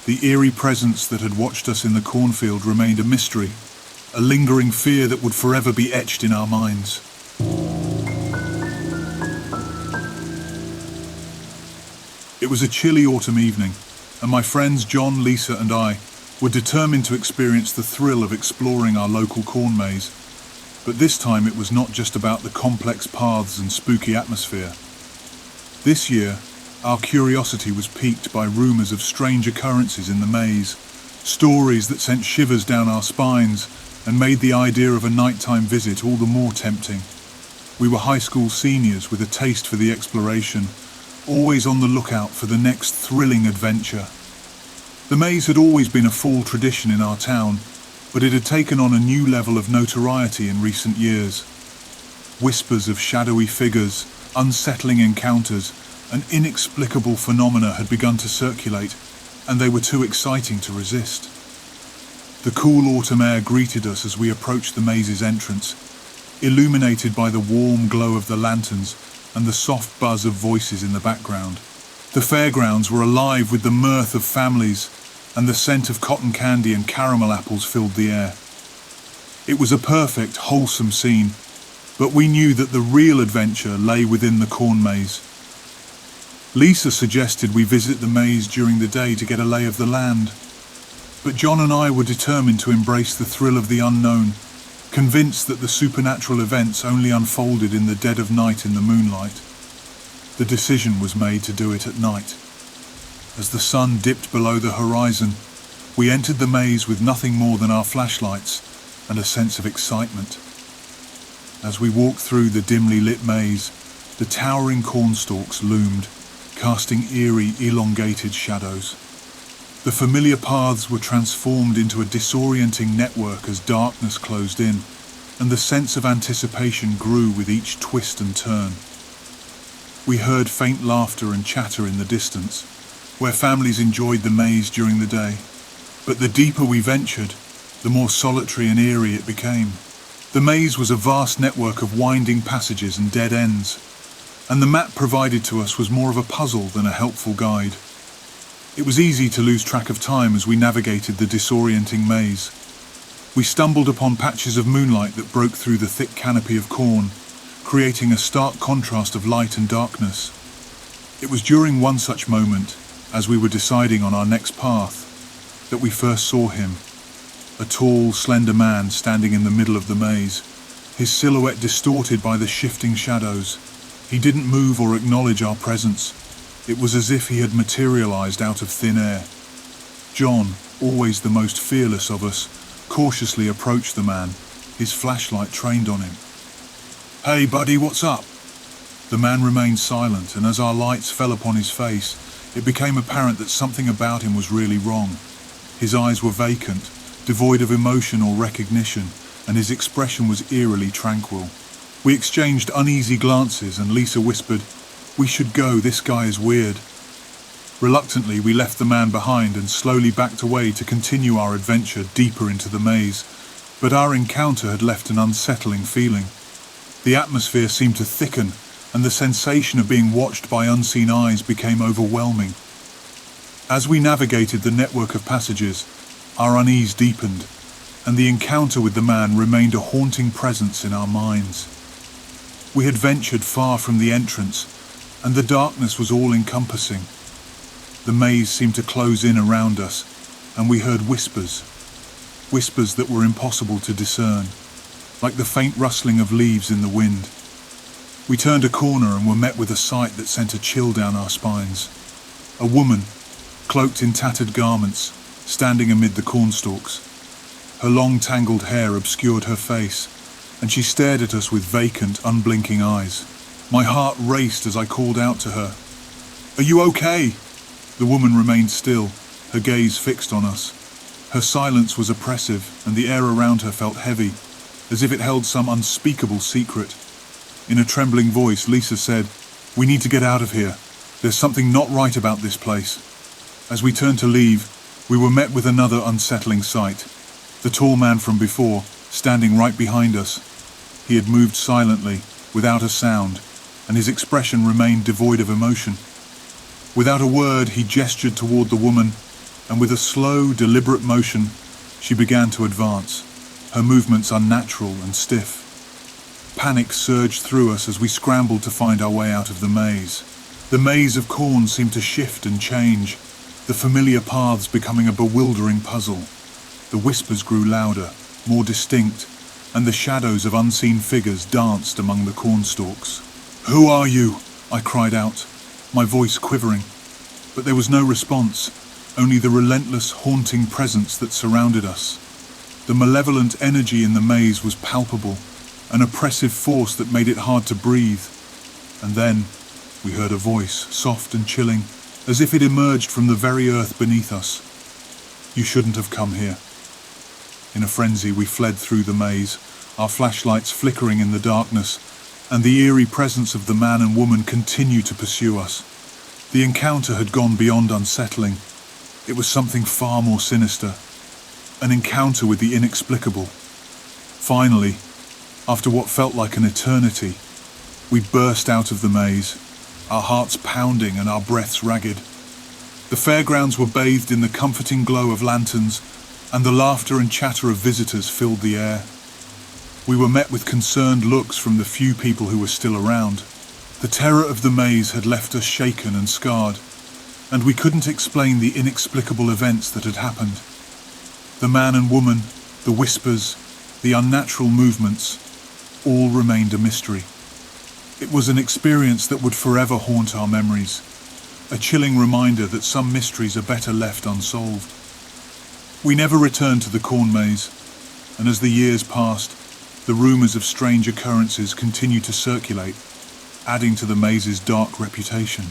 The eerie presence that had watched us in the cornfield remained a mystery, a lingering fear that would forever be etched in our minds. It was a chilly autumn evening, and my friends John, Lisa and I were determined to experience the thrill of exploring our local corn maze. But this time it was not just about the complex paths and spooky atmosphere. This year, our curiosity was piqued by rumours of strange occurrences in the maze, stories that sent shivers down our spines and made the idea of a nighttime visit all the more tempting. We were high school seniors with a taste for the exploration, always on the lookout for the next thrilling adventure. The maze had always been a fall tradition in our town, but it had taken on a new level of notoriety in recent years. Whispers of shadowy figures, unsettling encounters, and inexplicable phenomena had begun to circulate, and they were too exciting to resist. The cool autumn air greeted us as we approached the maze's entrance, illuminated by the warm glow of the lanterns and the soft buzz of voices in the background. The fairgrounds were alive with the mirth of families, and the scent of cotton candy and caramel apples filled the air. It was a perfect, wholesome scene, but we knew that the real adventure lay within the corn maze. Lisa suggested we visit the maze during the day to get a lay of the land, but John and I were determined to embrace the thrill of the unknown, convinced that the supernatural events only unfolded in the dead of night in the moonlight. The decision was made to do it at night. As the sun dipped below the horizon, we entered the maze with nothing more than our flashlights and a sense of excitement. As we walked through the dimly lit maze, the towering cornstalks loomed, casting eerie, elongated shadows. The familiar paths were transformed into a disorienting network as darkness closed in, and the sense of anticipation grew with each twist and turn. We heard faint laughter and chatter in the distance, where families enjoyed the maze during the day. But the deeper we ventured, the more solitary and eerie it became. The maze was a vast network of winding passages and dead ends, and the map provided to us was more of a puzzle than a helpful guide. It was easy to lose track of time as we navigated the disorienting maze. We stumbled upon patches of moonlight that broke through the thick canopy of corn, creating a stark contrast of light and darkness. It was during one such moment, as we were deciding on our next path, that we first saw him, a tall, slender man standing in the middle of the maze, his silhouette distorted by the shifting shadows. He didn't move or acknowledge our presence. It was as if he had materialized out of thin air. John, always the most fearless of us, cautiously approached the man, his flashlight trained on him. "Hey buddy, what's up?" The man remained silent, and as our lights fell upon his face, it became apparent that something about him was really wrong. His eyes were vacant, devoid of emotion or recognition, and his expression was eerily tranquil. We exchanged uneasy glances, and Lisa whispered, "We should go, this guy is weird." Reluctantly, we left the man behind and slowly backed away to continue our adventure deeper into the maze, but our encounter had left an unsettling feeling. The atmosphere seemed to thicken, and the sensation of being watched by unseen eyes became overwhelming. As we navigated the network of passages, our unease deepened, and the encounter with the man remained a haunting presence in our minds. We had ventured far from the entrance, and the darkness was all-encompassing. The maze seemed to close in around us, and we heard whispers that were impossible to discern, like the faint rustling of leaves in the wind. We turned a corner and were met with a sight that sent a chill down our spines. A woman, cloaked in tattered garments, standing amid the cornstalks. Her long tangled hair obscured her face, and she stared at us with vacant, unblinking eyes. My heart raced as I called out to her. "Are you okay?" The woman remained still, her gaze fixed on us. Her silence was oppressive, and the air around her felt heavy, as if it held some unspeakable secret. In a trembling voice, Lisa said, "We need to get out of here. There's something not right about this place." As we turned to leave, we were met with another unsettling sight. The tall man from before, standing right behind us. He had moved silently, without a sound, and his expression remained devoid of emotion. Without a word, he gestured toward the woman, and with a slow, deliberate motion, she began to advance, her movements unnatural and stiff. Panic surged through us as we scrambled to find our way out of the maze. The maze of corn seemed to shift and change, the familiar paths becoming a bewildering puzzle. The whispers grew louder, more distinct, and the shadows of unseen figures danced among the cornstalks. "Who are you?" I cried out, my voice quivering. But there was no response, only the relentless, haunting presence that surrounded us. The malevolent energy in the maze was palpable, an oppressive force that made it hard to breathe. And then we heard a voice, soft and chilling, as if it emerged from the very earth beneath us. "You shouldn't have come here." In a frenzy, we fled through the maze, our flashlights flickering in the darkness, and the eerie presence of the man and woman continued to pursue us. The encounter had gone beyond unsettling. It was something far more sinister, an encounter with the inexplicable. Finally, after what felt like an eternity, we burst out of the maze, our hearts pounding and our breaths ragged. The fairgrounds were bathed in the comforting glow of lanterns, and the laughter and chatter of visitors filled the air. We were met with concerned looks from the few people who were still around. The terror of the maze had left us shaken and scarred, and we couldn't explain the inexplicable events that had happened. The man and woman, the whispers, the unnatural movements, all remained a mystery. It was an experience that would forever haunt our memories, a chilling reminder that some mysteries are better left unsolved. We never returned to the corn maze, and as the years passed, the rumours of strange occurrences continued to circulate, adding to the maze's dark reputation.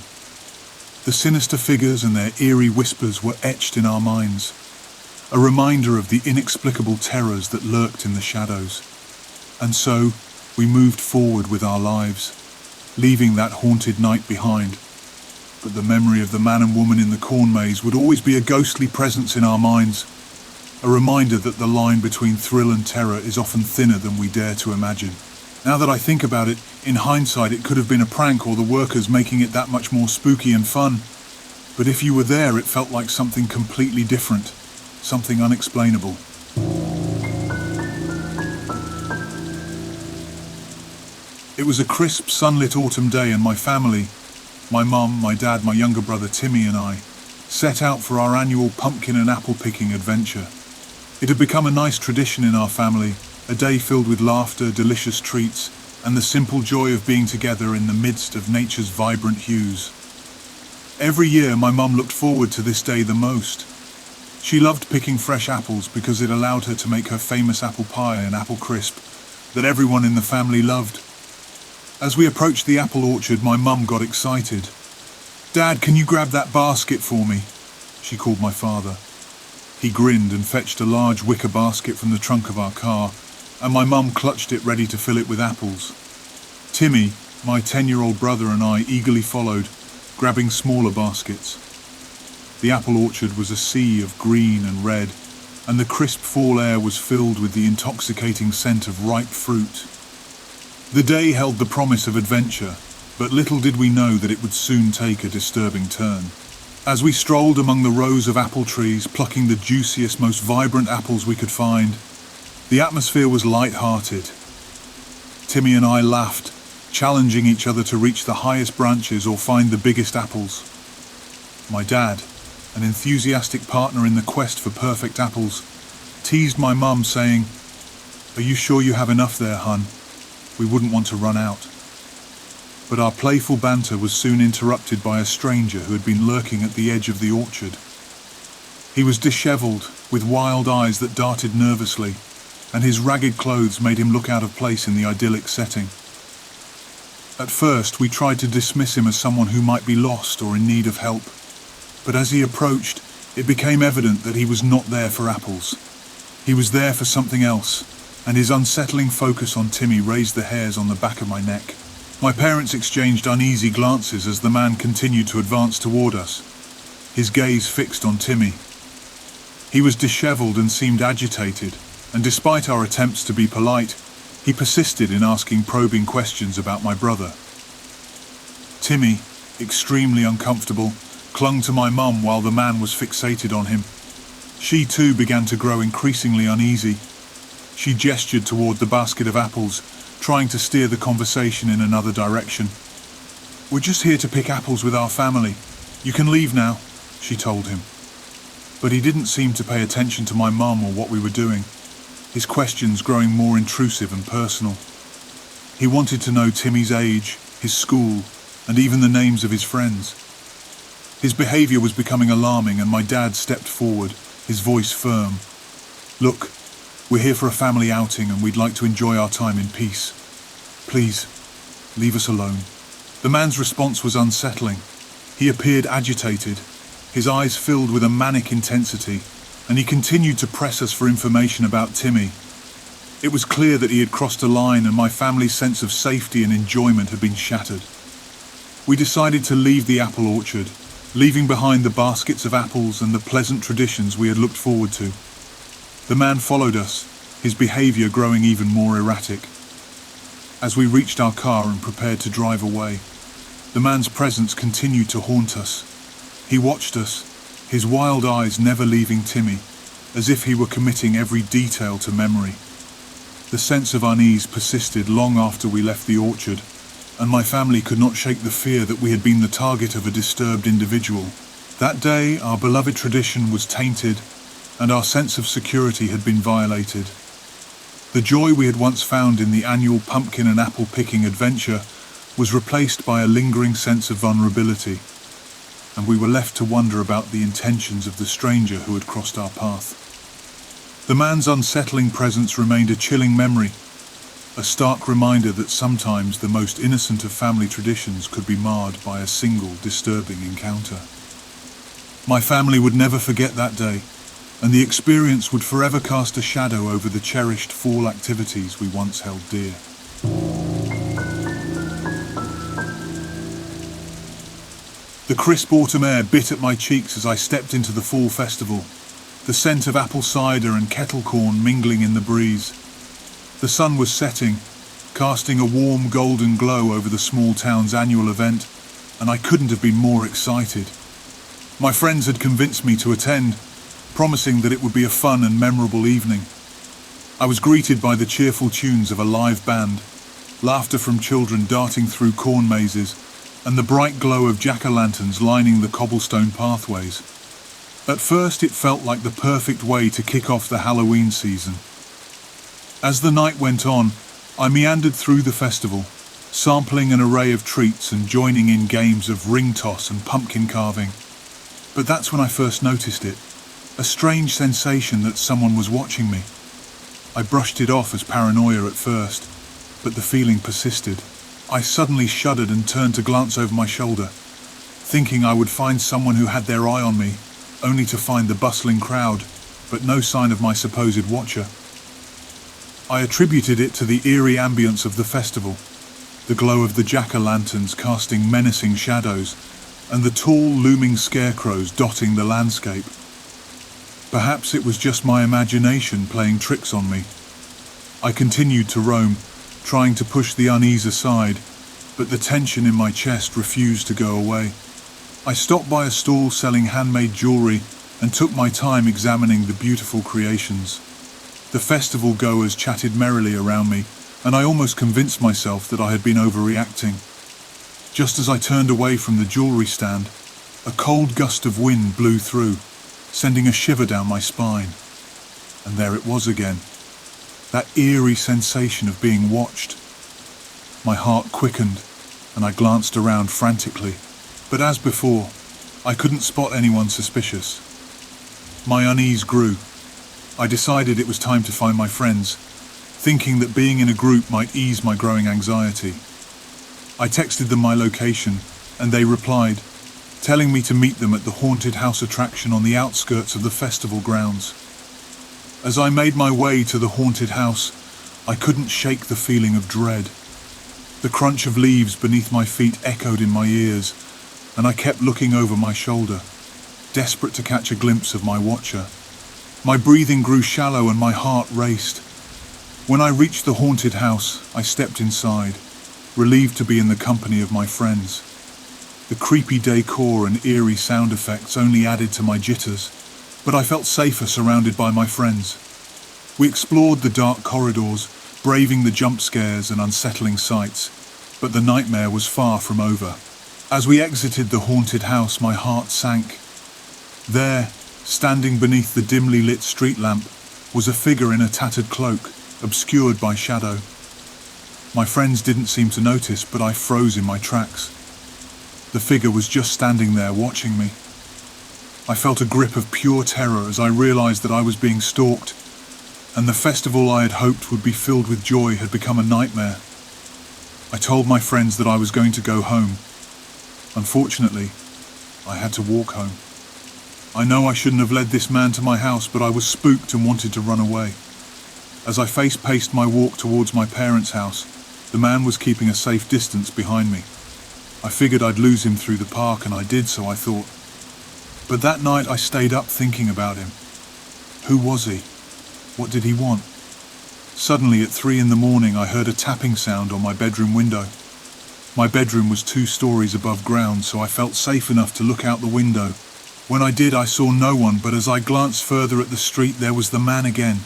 The sinister figures and their eerie whispers were etched in our minds, a reminder of the inexplicable terrors that lurked in the shadows. And so, we moved forward with our lives, leaving that haunted night behind. But the memory of the man and woman in the corn maze would always be a ghostly presence in our minds, a reminder that the line between thrill and terror is often thinner than we dare to imagine. Now that I think about it, in hindsight it could have been a prank or the workers making it that much more spooky and fun. But if you were there, it felt like something completely different, something unexplainable. It was a crisp, sunlit autumn day, and my family, my mum, my dad, my younger brother Timmy and I, set out for our annual pumpkin and apple picking adventure. It had become a nice tradition in our family, a day filled with laughter, delicious treats, and the simple joy of being together in the midst of nature's vibrant hues. Every year my mum looked forward to this day the most. She loved picking fresh apples because it allowed her to make her famous apple pie and apple crisp that everyone in the family loved. As we approached the apple orchard, my mum got excited. "Dad, can you grab that basket for me?" she called my father. He grinned and fetched a large wicker basket from the trunk of our car, and my mum clutched it ready to fill it with apples. Timmy, my 10-year-old brother, and I eagerly followed, grabbing smaller baskets. The apple orchard was a sea of green and red, and the crisp fall air was filled with the intoxicating scent of ripe fruit. The day held the promise of adventure, but little did we know that it would soon take a disturbing turn. As we strolled among the rows of apple trees, plucking the juiciest, most vibrant apples we could find, the atmosphere was light-hearted. Timmy and I laughed, challenging each other to reach the highest branches or find the biggest apples. My dad, an enthusiastic partner in the quest for perfect apples, teased my mum, saying, "Are you sure you have enough there, hun? We wouldn't want to run out." But our playful banter was soon interrupted by a stranger who had been lurking at the edge of the orchard. He was dishevelled, with wild eyes that darted nervously, and his ragged clothes made him look out of place in the idyllic setting. At first, we tried to dismiss him as someone who might be lost or in need of help, but as he approached, it became evident that he was not there for apples. He was there for something else, and his unsettling focus on Timmy raised the hairs on the back of my neck. My parents exchanged uneasy glances as the man continued to advance toward us, his gaze fixed on Timmy. He was dishevelled and seemed agitated, and despite our attempts to be polite, he persisted in asking probing questions about my brother. Timmy, extremely uncomfortable, clung to my mum while the man was fixated on him. She too began to grow increasingly uneasy. She gestured toward the basket of apples, trying to steer the conversation in another direction. "We're just here to pick apples with our family. You can leave now," she told him. But he didn't seem to pay attention to my mum or what we were doing, his questions growing more intrusive and personal. He wanted to know Timmy's age, his school, and even the names of his friends. His behaviour was becoming alarming, and my dad stepped forward, his voice firm. "Look, we're here for a family outing and we'd like to enjoy our time in peace. Please, leave us alone." The man's response was unsettling. He appeared agitated, his eyes filled with a manic intensity, and he continued to press us for information about Timmy. It was clear that he had crossed a line, and my family's sense of safety and enjoyment had been shattered. We decided to leave the apple orchard, leaving behind the baskets of apples and the pleasant traditions we had looked forward to. The man followed us, his behaviour growing even more erratic. As we reached our car and prepared to drive away, the man's presence continued to haunt us. He watched us, his wild eyes never leaving Timmy, as if he were committing every detail to memory. The sense of unease persisted long after we left the orchard, and my family could not shake the fear that we had been the target of a disturbed individual. That day, our beloved tradition was tainted, and our sense of security had been violated. The joy we had once found in the annual pumpkin and apple picking adventure was replaced by a lingering sense of vulnerability, and we were left to wonder about the intentions of the stranger who had crossed our path. The man's unsettling presence remained a chilling memory, a stark reminder that sometimes the most innocent of family traditions could be marred by a single disturbing encounter. My family would never forget that day, and the experience would forever cast a shadow over the cherished fall activities we once held dear. The crisp autumn air bit at my cheeks as I stepped into the fall festival, the scent of apple cider and kettle corn mingling in the breeze. The sun was setting, casting a warm golden glow over the small town's annual event, and I couldn't have been more excited. My friends had convinced me to attend, promising that it would be a fun and memorable evening. I was greeted by the cheerful tunes of a live band, laughter from children darting through corn mazes, and the bright glow of jack-o'-lanterns lining the cobblestone pathways. At first it felt like the perfect way to kick off the Halloween season. As the night went on, I meandered through the festival, sampling an array of treats and joining in games of ring toss and pumpkin carving. But that's when I first noticed it, a strange sensation that someone was watching me. I brushed it off as paranoia at first, but the feeling persisted. I suddenly shuddered and turned to glance over my shoulder, thinking I would find someone who had their eye on me, only to find the bustling crowd, but no sign of my supposed watcher. I attributed it to the eerie ambience of the festival, the glow of the jack-o'-lanterns casting menacing shadows, and the tall, looming scarecrows dotting the landscape. Perhaps it was just my imagination playing tricks on me. I continued to roam, trying to push the unease aside, but the tension in my chest refused to go away. I stopped by a stall selling handmade jewelry and took my time examining the beautiful creations. The festival goers chatted merrily around me, and I almost convinced myself that I had been overreacting. Just as I turned away from the jewelry stand, a cold gust of wind blew through, sending a shiver down my spine. And there it was again, that eerie sensation of being watched. My heart quickened, and I glanced around frantically, but as before, I couldn't spot anyone suspicious. My unease grew. I decided it was time to find my friends, thinking that being in a group might ease my growing anxiety. I texted them my location, and they replied, telling me to meet them at the haunted house attraction on the outskirts of the festival grounds. As I made my way to the haunted house, I couldn't shake the feeling of dread. The crunch of leaves beneath my feet echoed in my ears, and I kept looking over my shoulder, desperate to catch a glimpse of my watcher. My breathing grew shallow and my heart raced. When I reached the haunted house, I stepped inside, relieved to be in the company of my friends. The creepy decor and eerie sound effects only added to my jitters, but I felt safer surrounded by my friends. We explored the dark corridors, braving the jump scares and unsettling sights, but the nightmare was far from over. As we exited the haunted house, my heart sank. There, standing beneath the dimly lit street lamp, was a figure in a tattered cloak, obscured by shadow. My friends didn't seem to notice, but I froze in my tracks. The figure was just standing there watching me. I felt a grip of pure terror as I realized that I was being stalked, and the festival I had hoped would be filled with joy had become a nightmare. I told my friends that I was going to go home. Unfortunately, I had to walk home. I know I shouldn't have led this man to my house, but I was spooked and wanted to run away. As I face-paced my walk towards my parents' house, the man was keeping a safe distance behind me. I figured I'd lose him through the park, and I did, so I thought. But that night I stayed up thinking about him. Who was he? What did he want? Suddenly at 3 a.m, I heard a tapping sound on my bedroom window. My bedroom was 2 stories above ground, so I felt safe enough to look out the window. When I did, I saw no one, but as I glanced further at the street, there was the man again.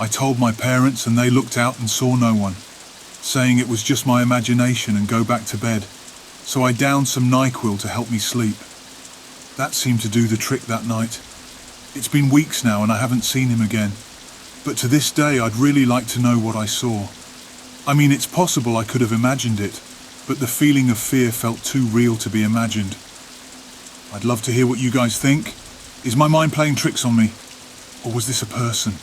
I told my parents, and they looked out and saw no one, saying it was just my imagination and go back to bed. So I downed some NyQuil to help me sleep. That seemed to do the trick that night. It's been weeks now and I haven't seen him again. But to this day I'd really like to know what I saw. I mean, it's possible I could have imagined it, but the feeling of fear felt too real to be imagined. I'd love to hear what you guys think. Is my mind playing tricks on me? Or was this a person?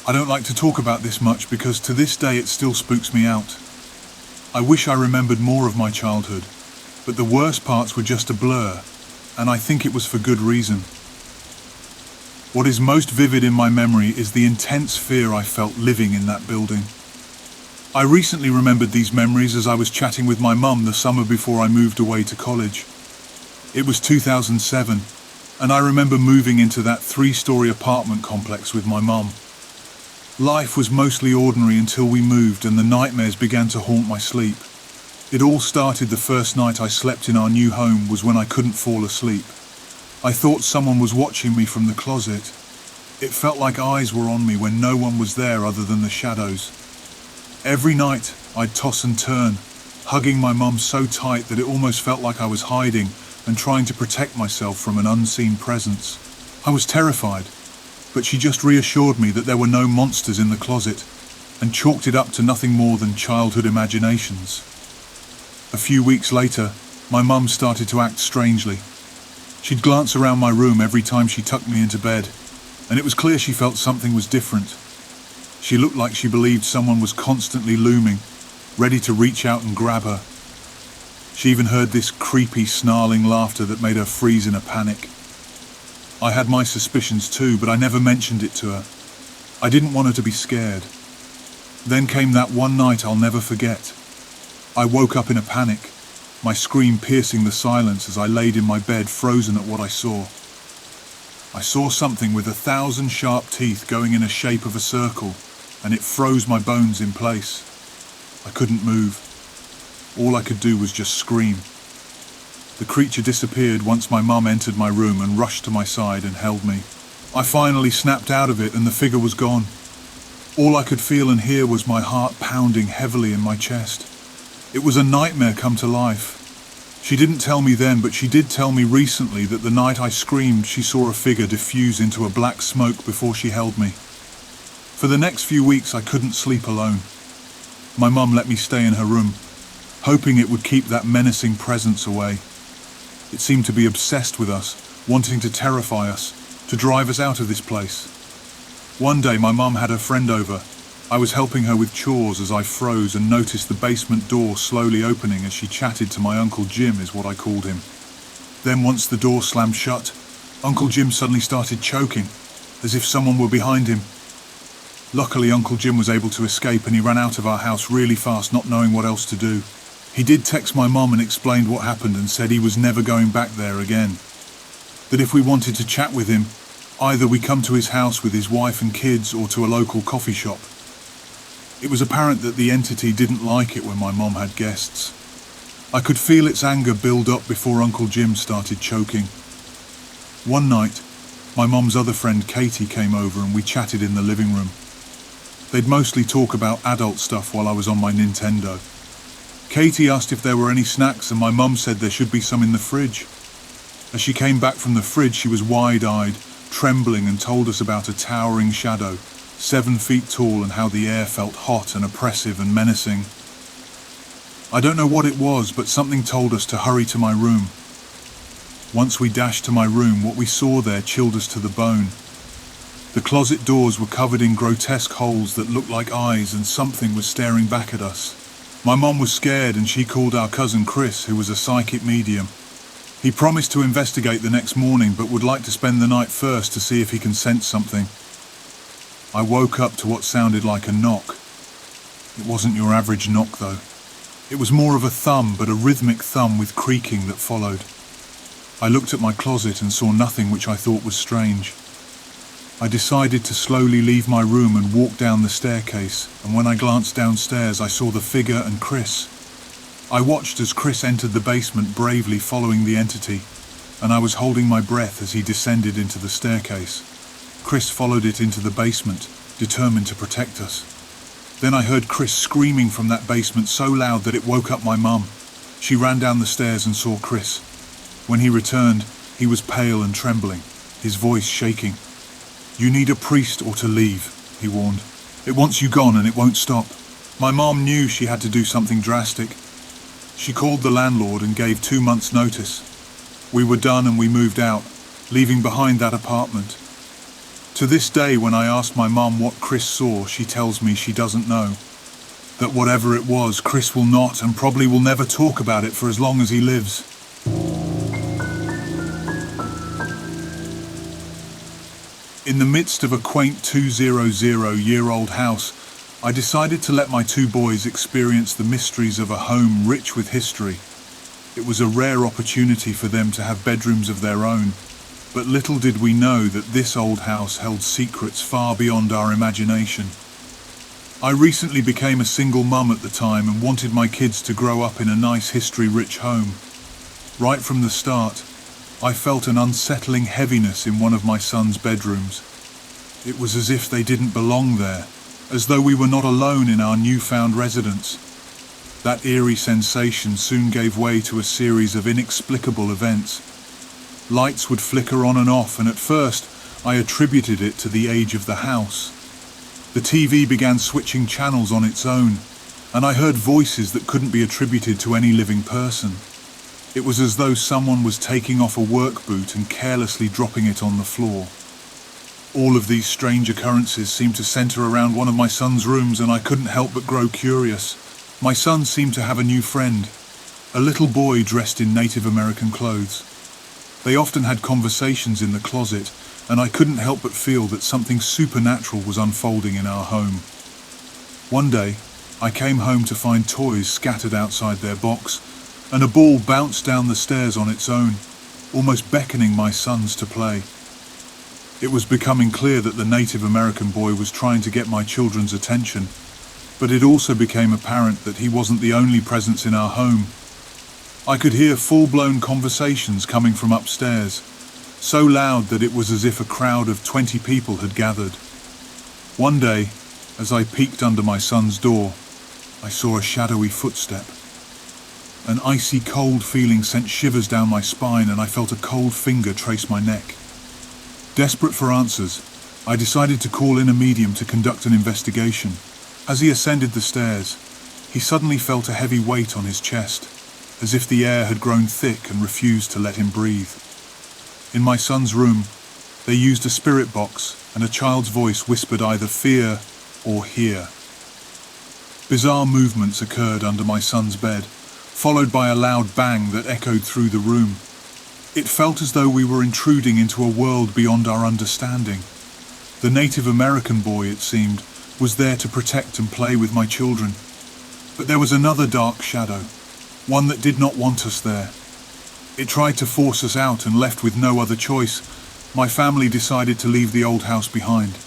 I don't like to talk about this much because to this day it still spooks me out. I wish I remembered more of my childhood, but the worst parts were just a blur, and I think it was for good reason. What is most vivid in my memory is the intense fear I felt living in that building. I recently remembered these memories as I was chatting with my mum the summer before I moved away to college. It was 2007, and I remember moving into that 3-story apartment complex with my mum. Life was mostly ordinary until we moved and the nightmares began to haunt my sleep. It all started the first night I slept in our new home was when I couldn't fall asleep. I thought someone was watching me from the closet. It felt like eyes were on me when no one was there other than the shadows. Every night I'd toss and turn, hugging my mum so tight that it almost felt like I was hiding and trying to protect myself from an unseen presence. I was terrified, but she just reassured me that there were no monsters in the closet and chalked it up to nothing more than childhood imaginations. A few weeks later, my mum started to act strangely. She'd glance around my room every time she tucked me into bed, and it was clear she felt something was different. She looked like she believed someone was constantly looming, ready to reach out and grab her. She even heard this creepy, snarling laughter that made her freeze in a panic. I had my suspicions too, but I never mentioned it to her. I didn't want her to be scared. Then came that one night I'll never forget. I woke up in a panic, my scream piercing the silence as I laid in my bed, frozen at what I saw. I saw something with 1,000 sharp teeth going in a shape of a circle, and it froze my bones in place. I couldn't move. All I could do was just scream. The creature disappeared once my mum entered my room and rushed to my side and held me. I finally snapped out of it and the figure was gone. All I could feel and hear was my heart pounding heavily in my chest. It was a nightmare come to life. She didn't tell me then, but she did tell me recently that the night I screamed she saw a figure diffuse into a black smoke before she held me. For the next few weeks I couldn't sleep alone. My mum let me stay in her room, hoping it would keep that menacing presence away. It seemed to be obsessed with us, wanting to terrify us, to drive us out of this place. One day my mum had her friend over. I was helping her with chores as I froze and noticed the basement door slowly opening as she chatted to my Uncle Jim, is what I called him. Then once the door slammed shut, Uncle Jim suddenly started choking, as if someone were behind him. Luckily Uncle Jim was able to escape and he ran out of our house really fast, not knowing what else to do. He did text my mum and explained what happened and said he was never going back there again. That if we wanted to chat with him, either we come to his house with his wife and kids or to a local coffee shop. It was apparent that the entity didn't like it when my mom had guests. I could feel its anger build up before Uncle Jim started choking. One night, my mom's other friend Katie came over and we chatted in the living room. They'd mostly talk about adult stuff while I was on my Nintendo. Katie asked if there were any snacks and my mum said there should be some in the fridge. As she came back from the fridge, she was wide-eyed, trembling, and told us about a towering shadow, 7 feet tall, and how the air felt hot and oppressive and menacing. I don't know what it was, but something told us to hurry to my room. Once we dashed to my room, what we saw there chilled us to the bone. The closet doors were covered in grotesque holes that looked like eyes, and something was staring back at us. My mom was scared and she called our cousin Chris, who was a psychic medium. He promised to investigate the next morning, but would like to spend the night first to see if he can sense something. I woke up to what sounded like a knock. It wasn't your average knock though. It was more of a thumb, but a rhythmic thumb with creaking that followed. I looked at my closet and saw nothing, which I thought was strange. I decided to slowly leave my room and walk down the staircase, and when I glanced downstairs I saw the figure and Chris. I watched as Chris entered the basement, bravely following the entity, and I was holding my breath as he descended into the staircase. Chris followed it into the basement, determined to protect us. Then I heard Chris screaming from that basement so loud that it woke up my mum. She ran down the stairs and saw Chris. When he returned, he was pale and trembling, his voice shaking. "You need a priest or to leave," he warned. "It wants you gone and it won't stop." My mom knew she had to do something drastic. She called the landlord and gave 2 months' notice. We were done and we moved out, leaving behind that apartment. To this day, when I asked my mom what Chris saw, she tells me she doesn't know. That whatever it was, Chris will not and probably will never talk about it for as long as he lives. In the midst of a quaint 200-year-old house, I decided to let my 2 boys experience the mysteries of a home rich with history. It was a rare opportunity for them to have bedrooms of their own, but little did we know that this old house held secrets far beyond our imagination. I recently became a single mum at the time and wanted my kids to grow up in a nice history-rich home. Right from the start, I felt an unsettling heaviness in one of my son's bedrooms. It was as if they didn't belong there, as though we were not alone in our newfound residence. That eerie sensation soon gave way to a series of inexplicable events. Lights would flicker on and off, and at first I attributed it to the age of the house. The TV began switching channels on its own, and I heard voices that couldn't be attributed to any living person. It was as though someone was taking off a work boot and carelessly dropping it on the floor. All of these strange occurrences seemed to center around one of my son's rooms, and I couldn't help but grow curious. My son seemed to have a new friend, a little boy dressed in Native American clothes. They often had conversations in the closet, and I couldn't help but feel that something supernatural was unfolding in our home. One day, I came home to find toys scattered outside their box, and a ball bounced down the stairs on its own, almost beckoning my sons to play. It was becoming clear that the Native American boy was trying to get my children's attention, but it also became apparent that he wasn't the only presence in our home. I could hear full-blown conversations coming from upstairs, so loud that it was as if a crowd of 20 people had gathered. One day, as I peeked under my son's door, I saw a shadowy footstep. An icy cold feeling sent shivers down my spine, and I felt a cold finger trace my neck. Desperate for answers, I decided to call in a medium to conduct an investigation. As he ascended the stairs, he suddenly felt a heavy weight on his chest, as if the air had grown thick and refused to let him breathe. In my son's room, they used a spirit box, and a child's voice whispered either fear or hear. Bizarre movements occurred under my son's bed, followed by a loud bang that echoed through the room. It felt as though we were intruding into a world beyond our understanding. The Native American boy, it seemed, was there to protect and play with my children. But there was another dark shadow, one that did not want us there. It tried to force us out, and left with no other choice, my family decided to leave the old house behind.